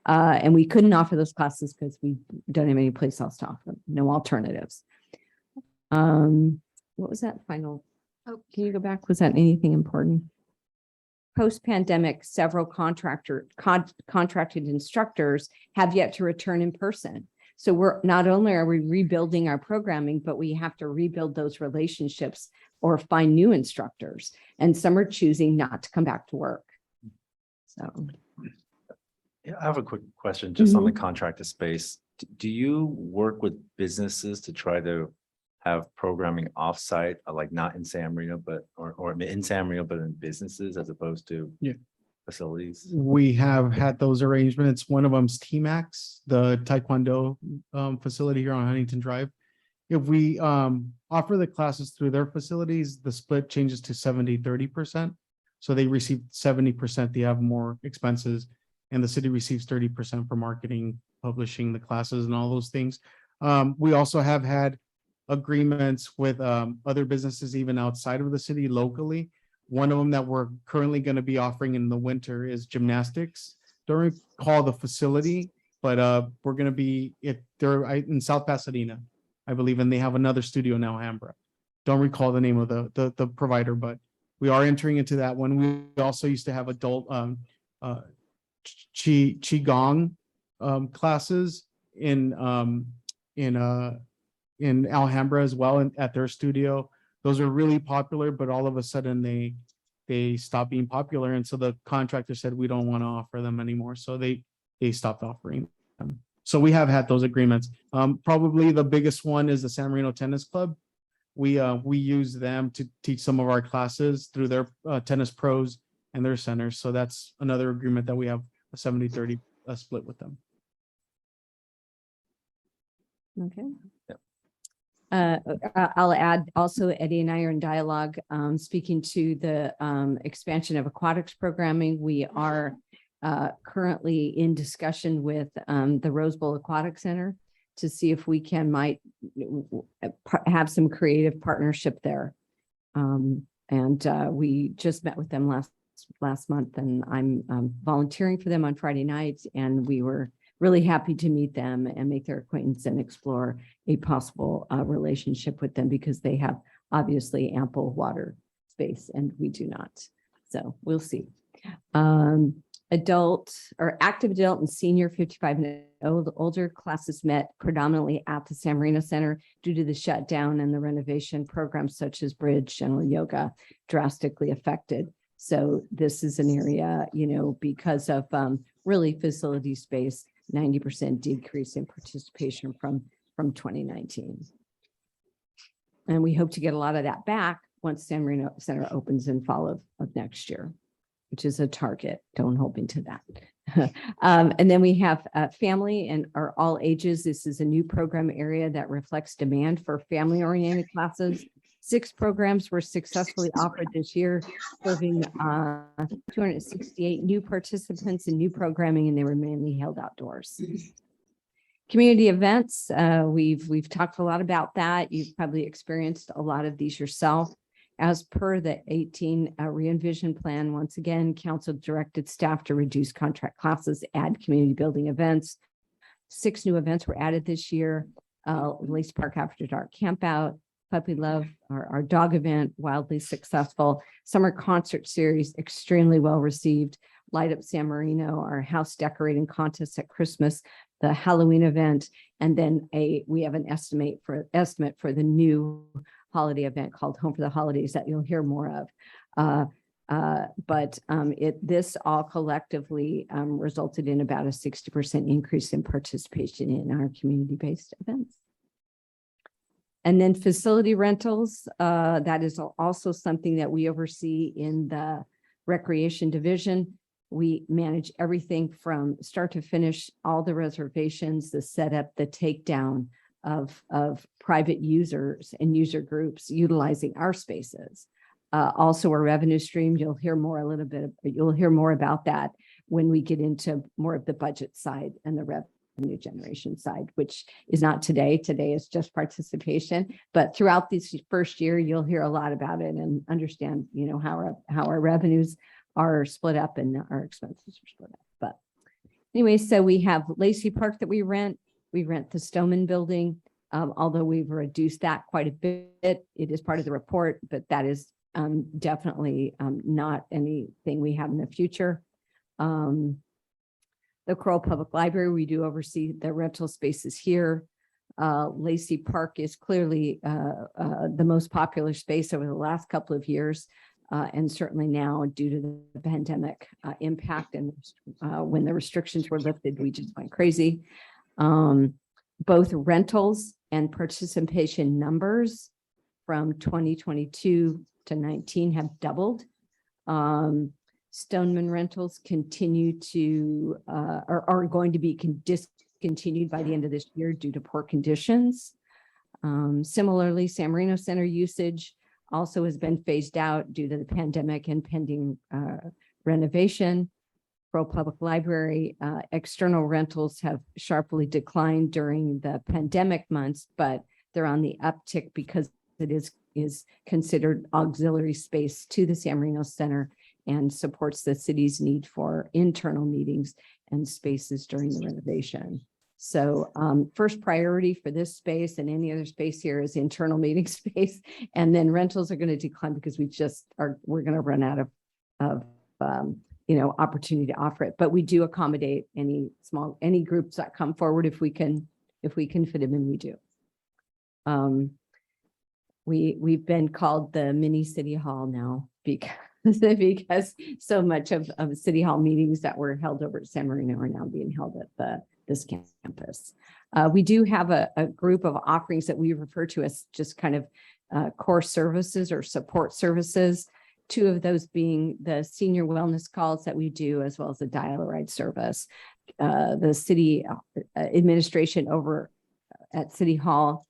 And we couldn't offer those classes because we don't have any place else to offer them, no alternatives. What was that final? Oh, can you go back? Was that anything important? Post-pandemic, several contracted instructors have yet to return in person. So we're not only are we rebuilding our programming, but we have to rebuild those relationships or find new instructors. And some are choosing not to come back to work. So. Yeah, I have a quick question just on the contracted space. Do you work with businesses to try to have programming offsite, like not in San Marino, but or in San Marino, but in businesses as opposed to facilities? We have had those arrangements. One of them's T-Max, the Taekwondo facility here on Huntington Drive. If we offer the classes through their facilities, the split changes to 70-30%. So they receive 70%, they have more expenses, and the city receives 30% for marketing, publishing the classes and all those things. We also have had agreements with other businesses even outside of the city locally. One of them that we're currently going to be offering in the winter is gymnastics. Don't recall the facility, but we're going to be they're in South Pasadena, I believe, and they have another studio in Alhambra. Don't recall the name of the provider, but we are entering into that one. We also used to have adult Qigong classes in Alhambra as well, and at their studio. Those are really popular, but all of a sudden they stopped being popular, and so the contractor said we don't want to offer them anymore, so they stopped offering them. So we have had those agreements. Probably the biggest one is the San Marino Tennis Club. We use them to teach some of our classes through their tennis pros and their centers. So that's another agreement that we have a 70-30 split with them. Okay. I'll add also, Eddie and I are in dialogue, speaking to the expansion of aquatics programming. We are currently in discussion with the Rose Bowl Aquatic Center to see if we might have some creative partnership there. And we just met with them last month, and I'm volunteering for them on Friday nights, and we were really happy to meet them and make their acquaintance and explore a possible relationship with them, because they have obviously ample water space and we do not. So we'll see. Adult or active adult and senior 55 and older classes met predominantly at the San Marino Center due to the shutdown, and the renovation programs such as Bridge, General Yoga drastically affected. So this is an area, because of really facility space, 90% decrease in participation from 2019. And we hope to get a lot of that back once San Marino Center opens in fall of next year. which is a target. Don't hold me to that. And then we have family and are all ages. This is a new program area that reflects demand for family-oriented classes. 6 programs were successfully offered this year, serving 268 new participants in new programming, and they were mainly held outdoors. Community events, we've talked a lot about that. You've probably experienced a lot of these yourself. As per the 18 re-envision plan, once again, council directed staff to reduce contract classes, add community building events. 6 new events were added this year. Lace Park After Dark Campout, Puppy Love, our dog event, wildly successful. Summer concert series, extremely well received. Light Up San Marino, our house decorating contest at Christmas, the Halloween event, and then we have an estimate for the new holiday event called Home for the Holidays that you'll hear more of. This all collectively resulted in about a 60% increase in participation in our community-based events. And then facility rentals, that is also something that we oversee in the recreation division. We manage everything from start to finish, all the reservations, the setup, the takedown of private users and user groups utilizing our spaces. Also a revenue stream. You'll hear more about that when we get into more of the budget side and the revenue generation side, which is not today. Today is just participation, but throughout this first year, you'll hear a lot about it and understand, how our revenues are split up and our expenses are split up. But anyway, so we have Lacey Park that we rent. We rent the Stoneman building, although we've reduced that quite a bit. It is part of the report, but that is definitely not anything we have in the future. The Crowell Public Library, we do oversee the rental spaces here. Lacey Park is clearly the most popular space over the last couple of years. And certainly now due to the pandemic impact and when the restrictions were lifted, we just went crazy. Both rentals and participation numbers from 2022 to 19 have doubled. Stoneman rentals continue to are going to be discontinued by the end of this year due to poor conditions. Similarly, San Marino Center usage also has been phased out due to the pandemic and pending renovation. Crowell Public Library external rentals have sharply declined during the pandemic months, but they're on the uptick because it is considered auxiliary space to the San Marino Center and supports the city's need for internal meetings and spaces during the renovation. So first priority for this space and any other space here is internal meeting space. And then rentals are going to decline because we're going to run out of opportunity to offer it. But we do accommodate any groups that come forward if we can fit them in, we do. We've been called the mini city hall now because so much of city hall meetings that were held over at San Marino are now being held at this campus. We do have a group of offerings that we refer to as just kind of core services or support services. 2 of those being the senior wellness calls that we do, as well as the dial-a-ride service. The city administration over at City Hall,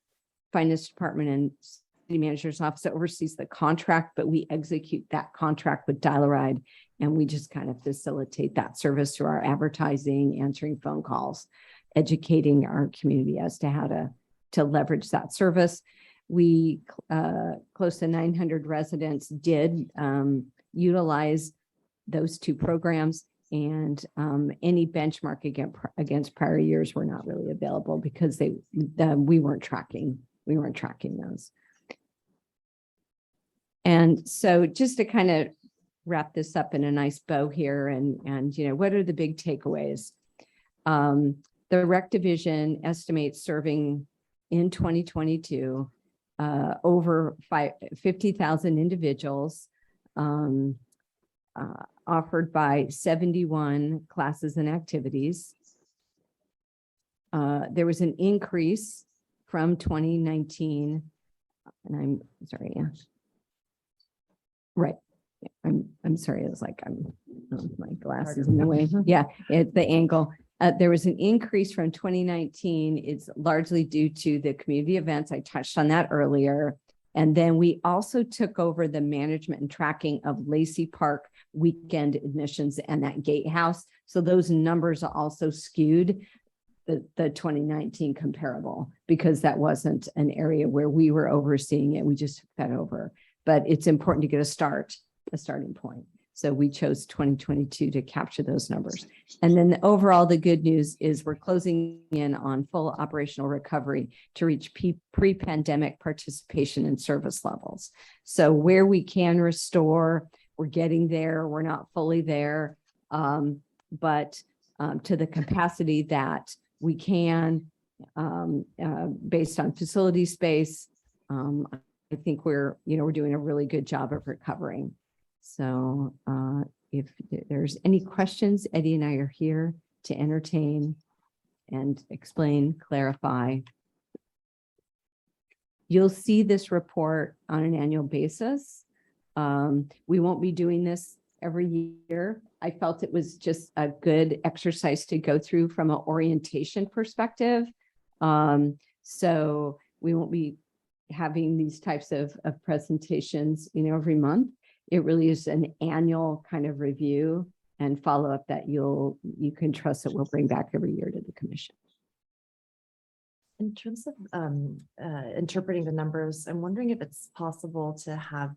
Finance Department and City Manager's Office that oversees the contract, but we execute that contract with dial-a-ride, and we just kind of facilitate that service through our advertising, answering phone calls, educating our community as to how to leverage that service. We close to 900 residents did utilize those 2 programs, and any benchmark against prior years were not really available because we weren't tracking those. And so just to kind of wrap this up in a nice bow here and what are the big takeaways? The rec division estimates serving in 2022 over 50,000 individuals offered by 71 classes and activities. There was an increase from 2019, and I'm sorry, yeah. Right. Yeah. I'm sorry, it's like my glasses in the way. Yeah, it's the angle. There was an increase from 2019. It's largely due to the community events. I touched on that earlier. And then we also took over the management and tracking of Lacey Park weekend admissions and that gatehouse. So those numbers are also skewed the 2019 comparable, because that wasn't an area where we were overseeing it. We just took that over. But it's important to get a starting point. So we chose 2022 to capture those numbers. And then overall, the good news is we're closing in on full operational recovery to reach pre-pandemic participation and service levels. So where we can restore, we're getting there. We're not fully there, but to the capacity that we can, based on facility space. I think we're doing a really good job of recovering. So if there's any questions, Eddie and I are here to entertain and explain, clarify. You'll see this report on an annual basis. We won't be doing this every year. I felt it was just a good exercise to go through from an orientation perspective. So we won't be having these types of presentations, every month. It really is an annual kind of review and follow up that you can trust that we'll bring back every year to the commission. In terms of interpreting the numbers, I'm wondering if it's possible to have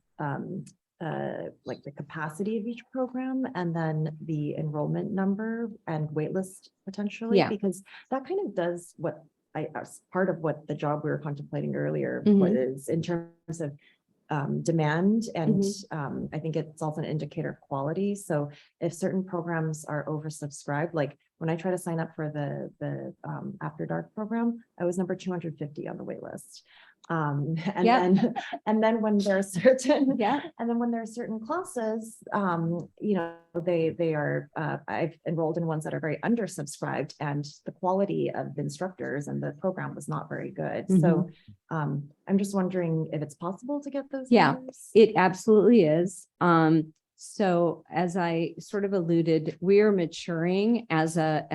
like the capacity of each program and then the enrollment number and waitlist potentially, Yeah. because that kind of does what as part of what the job we were contemplating earlier Mhm. was in terms of demand. And I think it's also an indicator of quality. So if certain programs are oversubscribed, like when I try to sign up for the After Dark program, I was number 250 on the wait list. And then when there are certain, and then when there are certain classes, they are, I've enrolled in ones that are very undersubscribed, and the quality of the instructors and the program was not very good. So I'm just wondering if it's possible to get those numbers? It absolutely is. So as I sort of alluded, we are maturing as a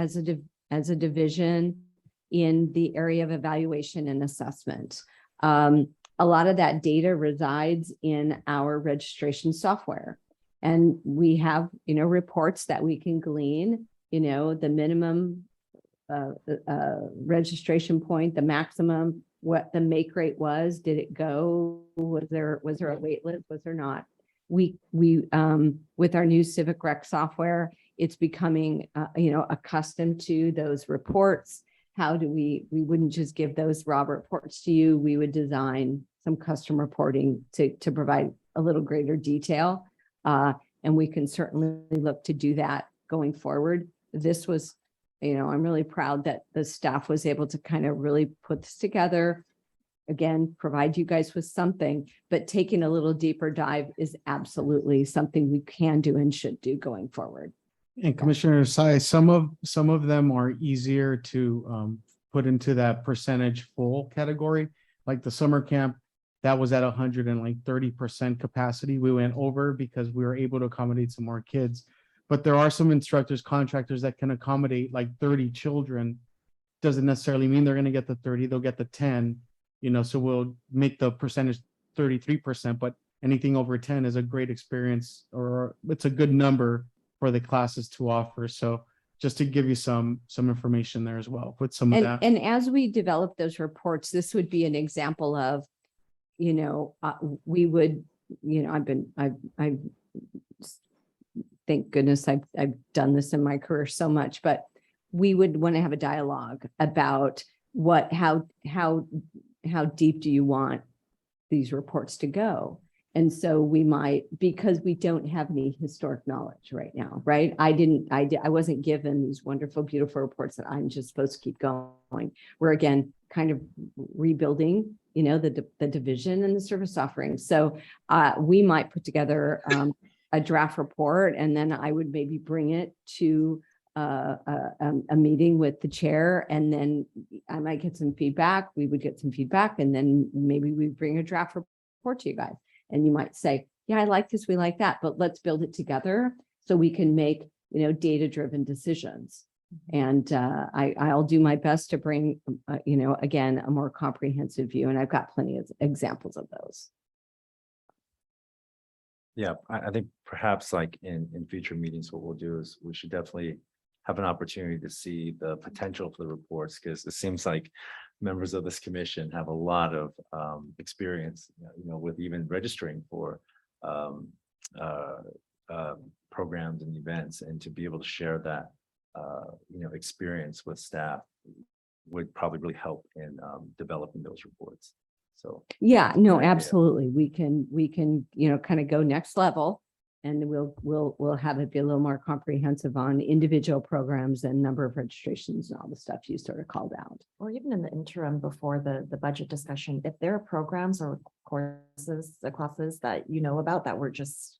division in the area of evaluation and assessment. A lot of that data resides in our registration software, and we have, reports that we can glean, the minimum registration point, the maximum, what the make rate was, did it go, was there a wait list, was there not? We with our new Civic Rec software, it's becoming, accustomed to those reports. How do we wouldn't just give those raw reports to you. We would design some custom reporting to provide a little greater detail. And we can certainly look to do that going forward. This was, I'm really proud that the staff was able to kind of really put this together. Again, provide you guys with something, but taking a little deeper dive is absolutely something we can do and should do going forward. And Commissioner Sai, some of them are easier to put into that percentage full category, like the summer camp. That was at 130% capacity. We went over because we were able to accommodate some more kids. But there are some instructors, contractors that can accommodate like 30 children. Doesn't necessarily mean they're going to get the 30, they'll get the 10, so we'll make the percentage 33%, but anything over 10 is a great experience, or it's a good number for the classes to offer. So just to give you some information there as well with some of that. And as we develop those reports, this would be an example of, we would, I've thank goodness I've done this in my career so much, but we would want to have a dialogue about how deep do you want these reports to go? And so we might, because we don't have any historic knowledge right now, right? I wasn't given these wonderful, beautiful reports that I'm just supposed to keep going. We're again, kind of rebuilding, the division and the service offerings. So we might put together a draft report, and then I would maybe bring it to a meeting with the chair, and then I might get some feedback. We would get some feedback, and then maybe we bring a draft report to you guys. And you might say, yeah, I like this, we like that, but let's build it together so we can make, data-driven decisions. And I'll do my best to bring, again, a more comprehensive view, and I've got plenty of examples of those. Yeah, I think perhaps like in future meetings, what we'll do is we should definitely have an opportunity to see the potential for the reports, because it seems like members of this commission have a lot of experience, with even registering for programs and events, and to be able to share that, experience with staff would probably really help in developing those reports. So. Yeah, no, idea. absolutely. We can, kind of go next level. And we'll have it be a little more comprehensive on individual programs and number of registrations and all the stuff you sort of called out. Or even in the interim before the budget discussion, if there are programs or courses, classes that you know about that were just,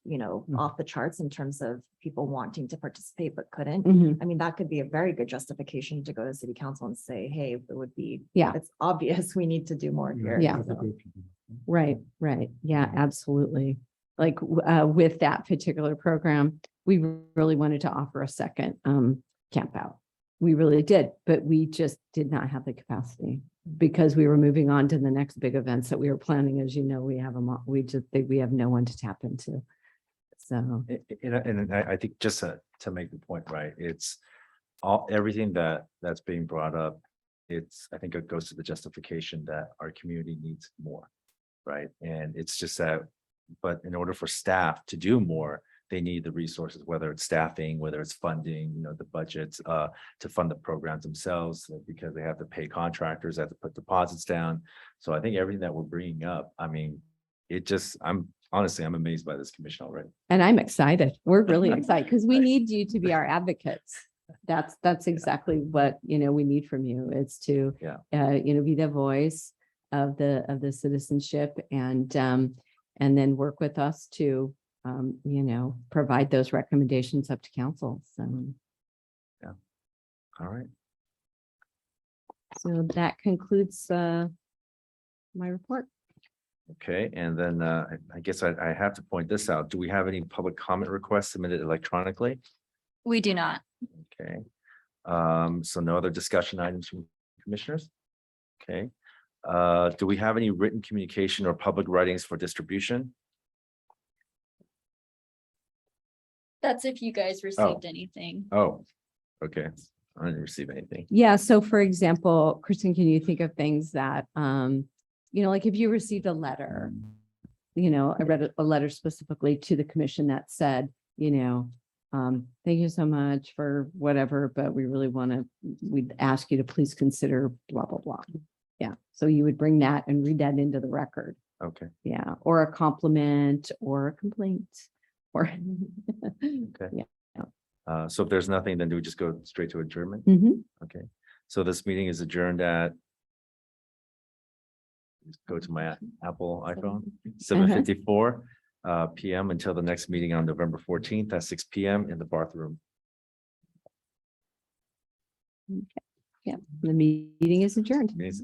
off the charts in terms of people wanting to participate but couldn't. Mhm. I mean, that could be a very good justification to go to city council and say, hey, it would be. Yeah. It's obvious we need to do more here. Yeah. That's a So, great point. Right, right. Yeah, absolutely. Like with that particular program, we really wanted to offer a second camp out. We really did, but we just did not have the capacity because we were moving on to the next big events that we were planning. As you know, we have we just think we have no one to tap into. So, And I think just to make the point, right, it's everything that's being brought up. I think it goes to the justification that our community needs more, right? And it's just that, but in order for staff to do more, they need the resources, whether it's staffing, whether it's funding, the budgets to fund the programs themselves, because they have to pay contractors, they have to put deposits down. So I think everything that we're bringing up, I mean, I'm amazed by this commission already. and I'm excited. We're really excited because we need you to be our advocates. That's exactly what, we need from you. It's to, be the voice of the citizenship and then work with us to, provide those recommendations up to council. So. All right. So that concludes my report. Okay, and then I guess I have to point this out. Do we have any public comment requests submitted electronically? We do not. Okay. So no other discussion items from commissioners? Okay. Do we have any written communication or public writings for distribution? That's if you guys received anything. Oh, okay. I didn't receive anything. Yeah. So for example, Kristen, can you think of things that, like if you received a letter, I read a letter specifically to the commission that said, thank you so much for whatever, but we'd ask you to please consider blah, blah, blah. Yeah. So you would bring that and read that into the record. Okay, Yeah. Or a compliment or a complaint or. so if there's nothing, then do we just go straight to adjournment? Mhm. Okay, so this meeting is adjourned at. Just go to my Apple iPhone, 7:54 PM until the next meeting on November 14th at 6 PM in the Barth Room. Yeah. The meeting is adjourned. Amazing.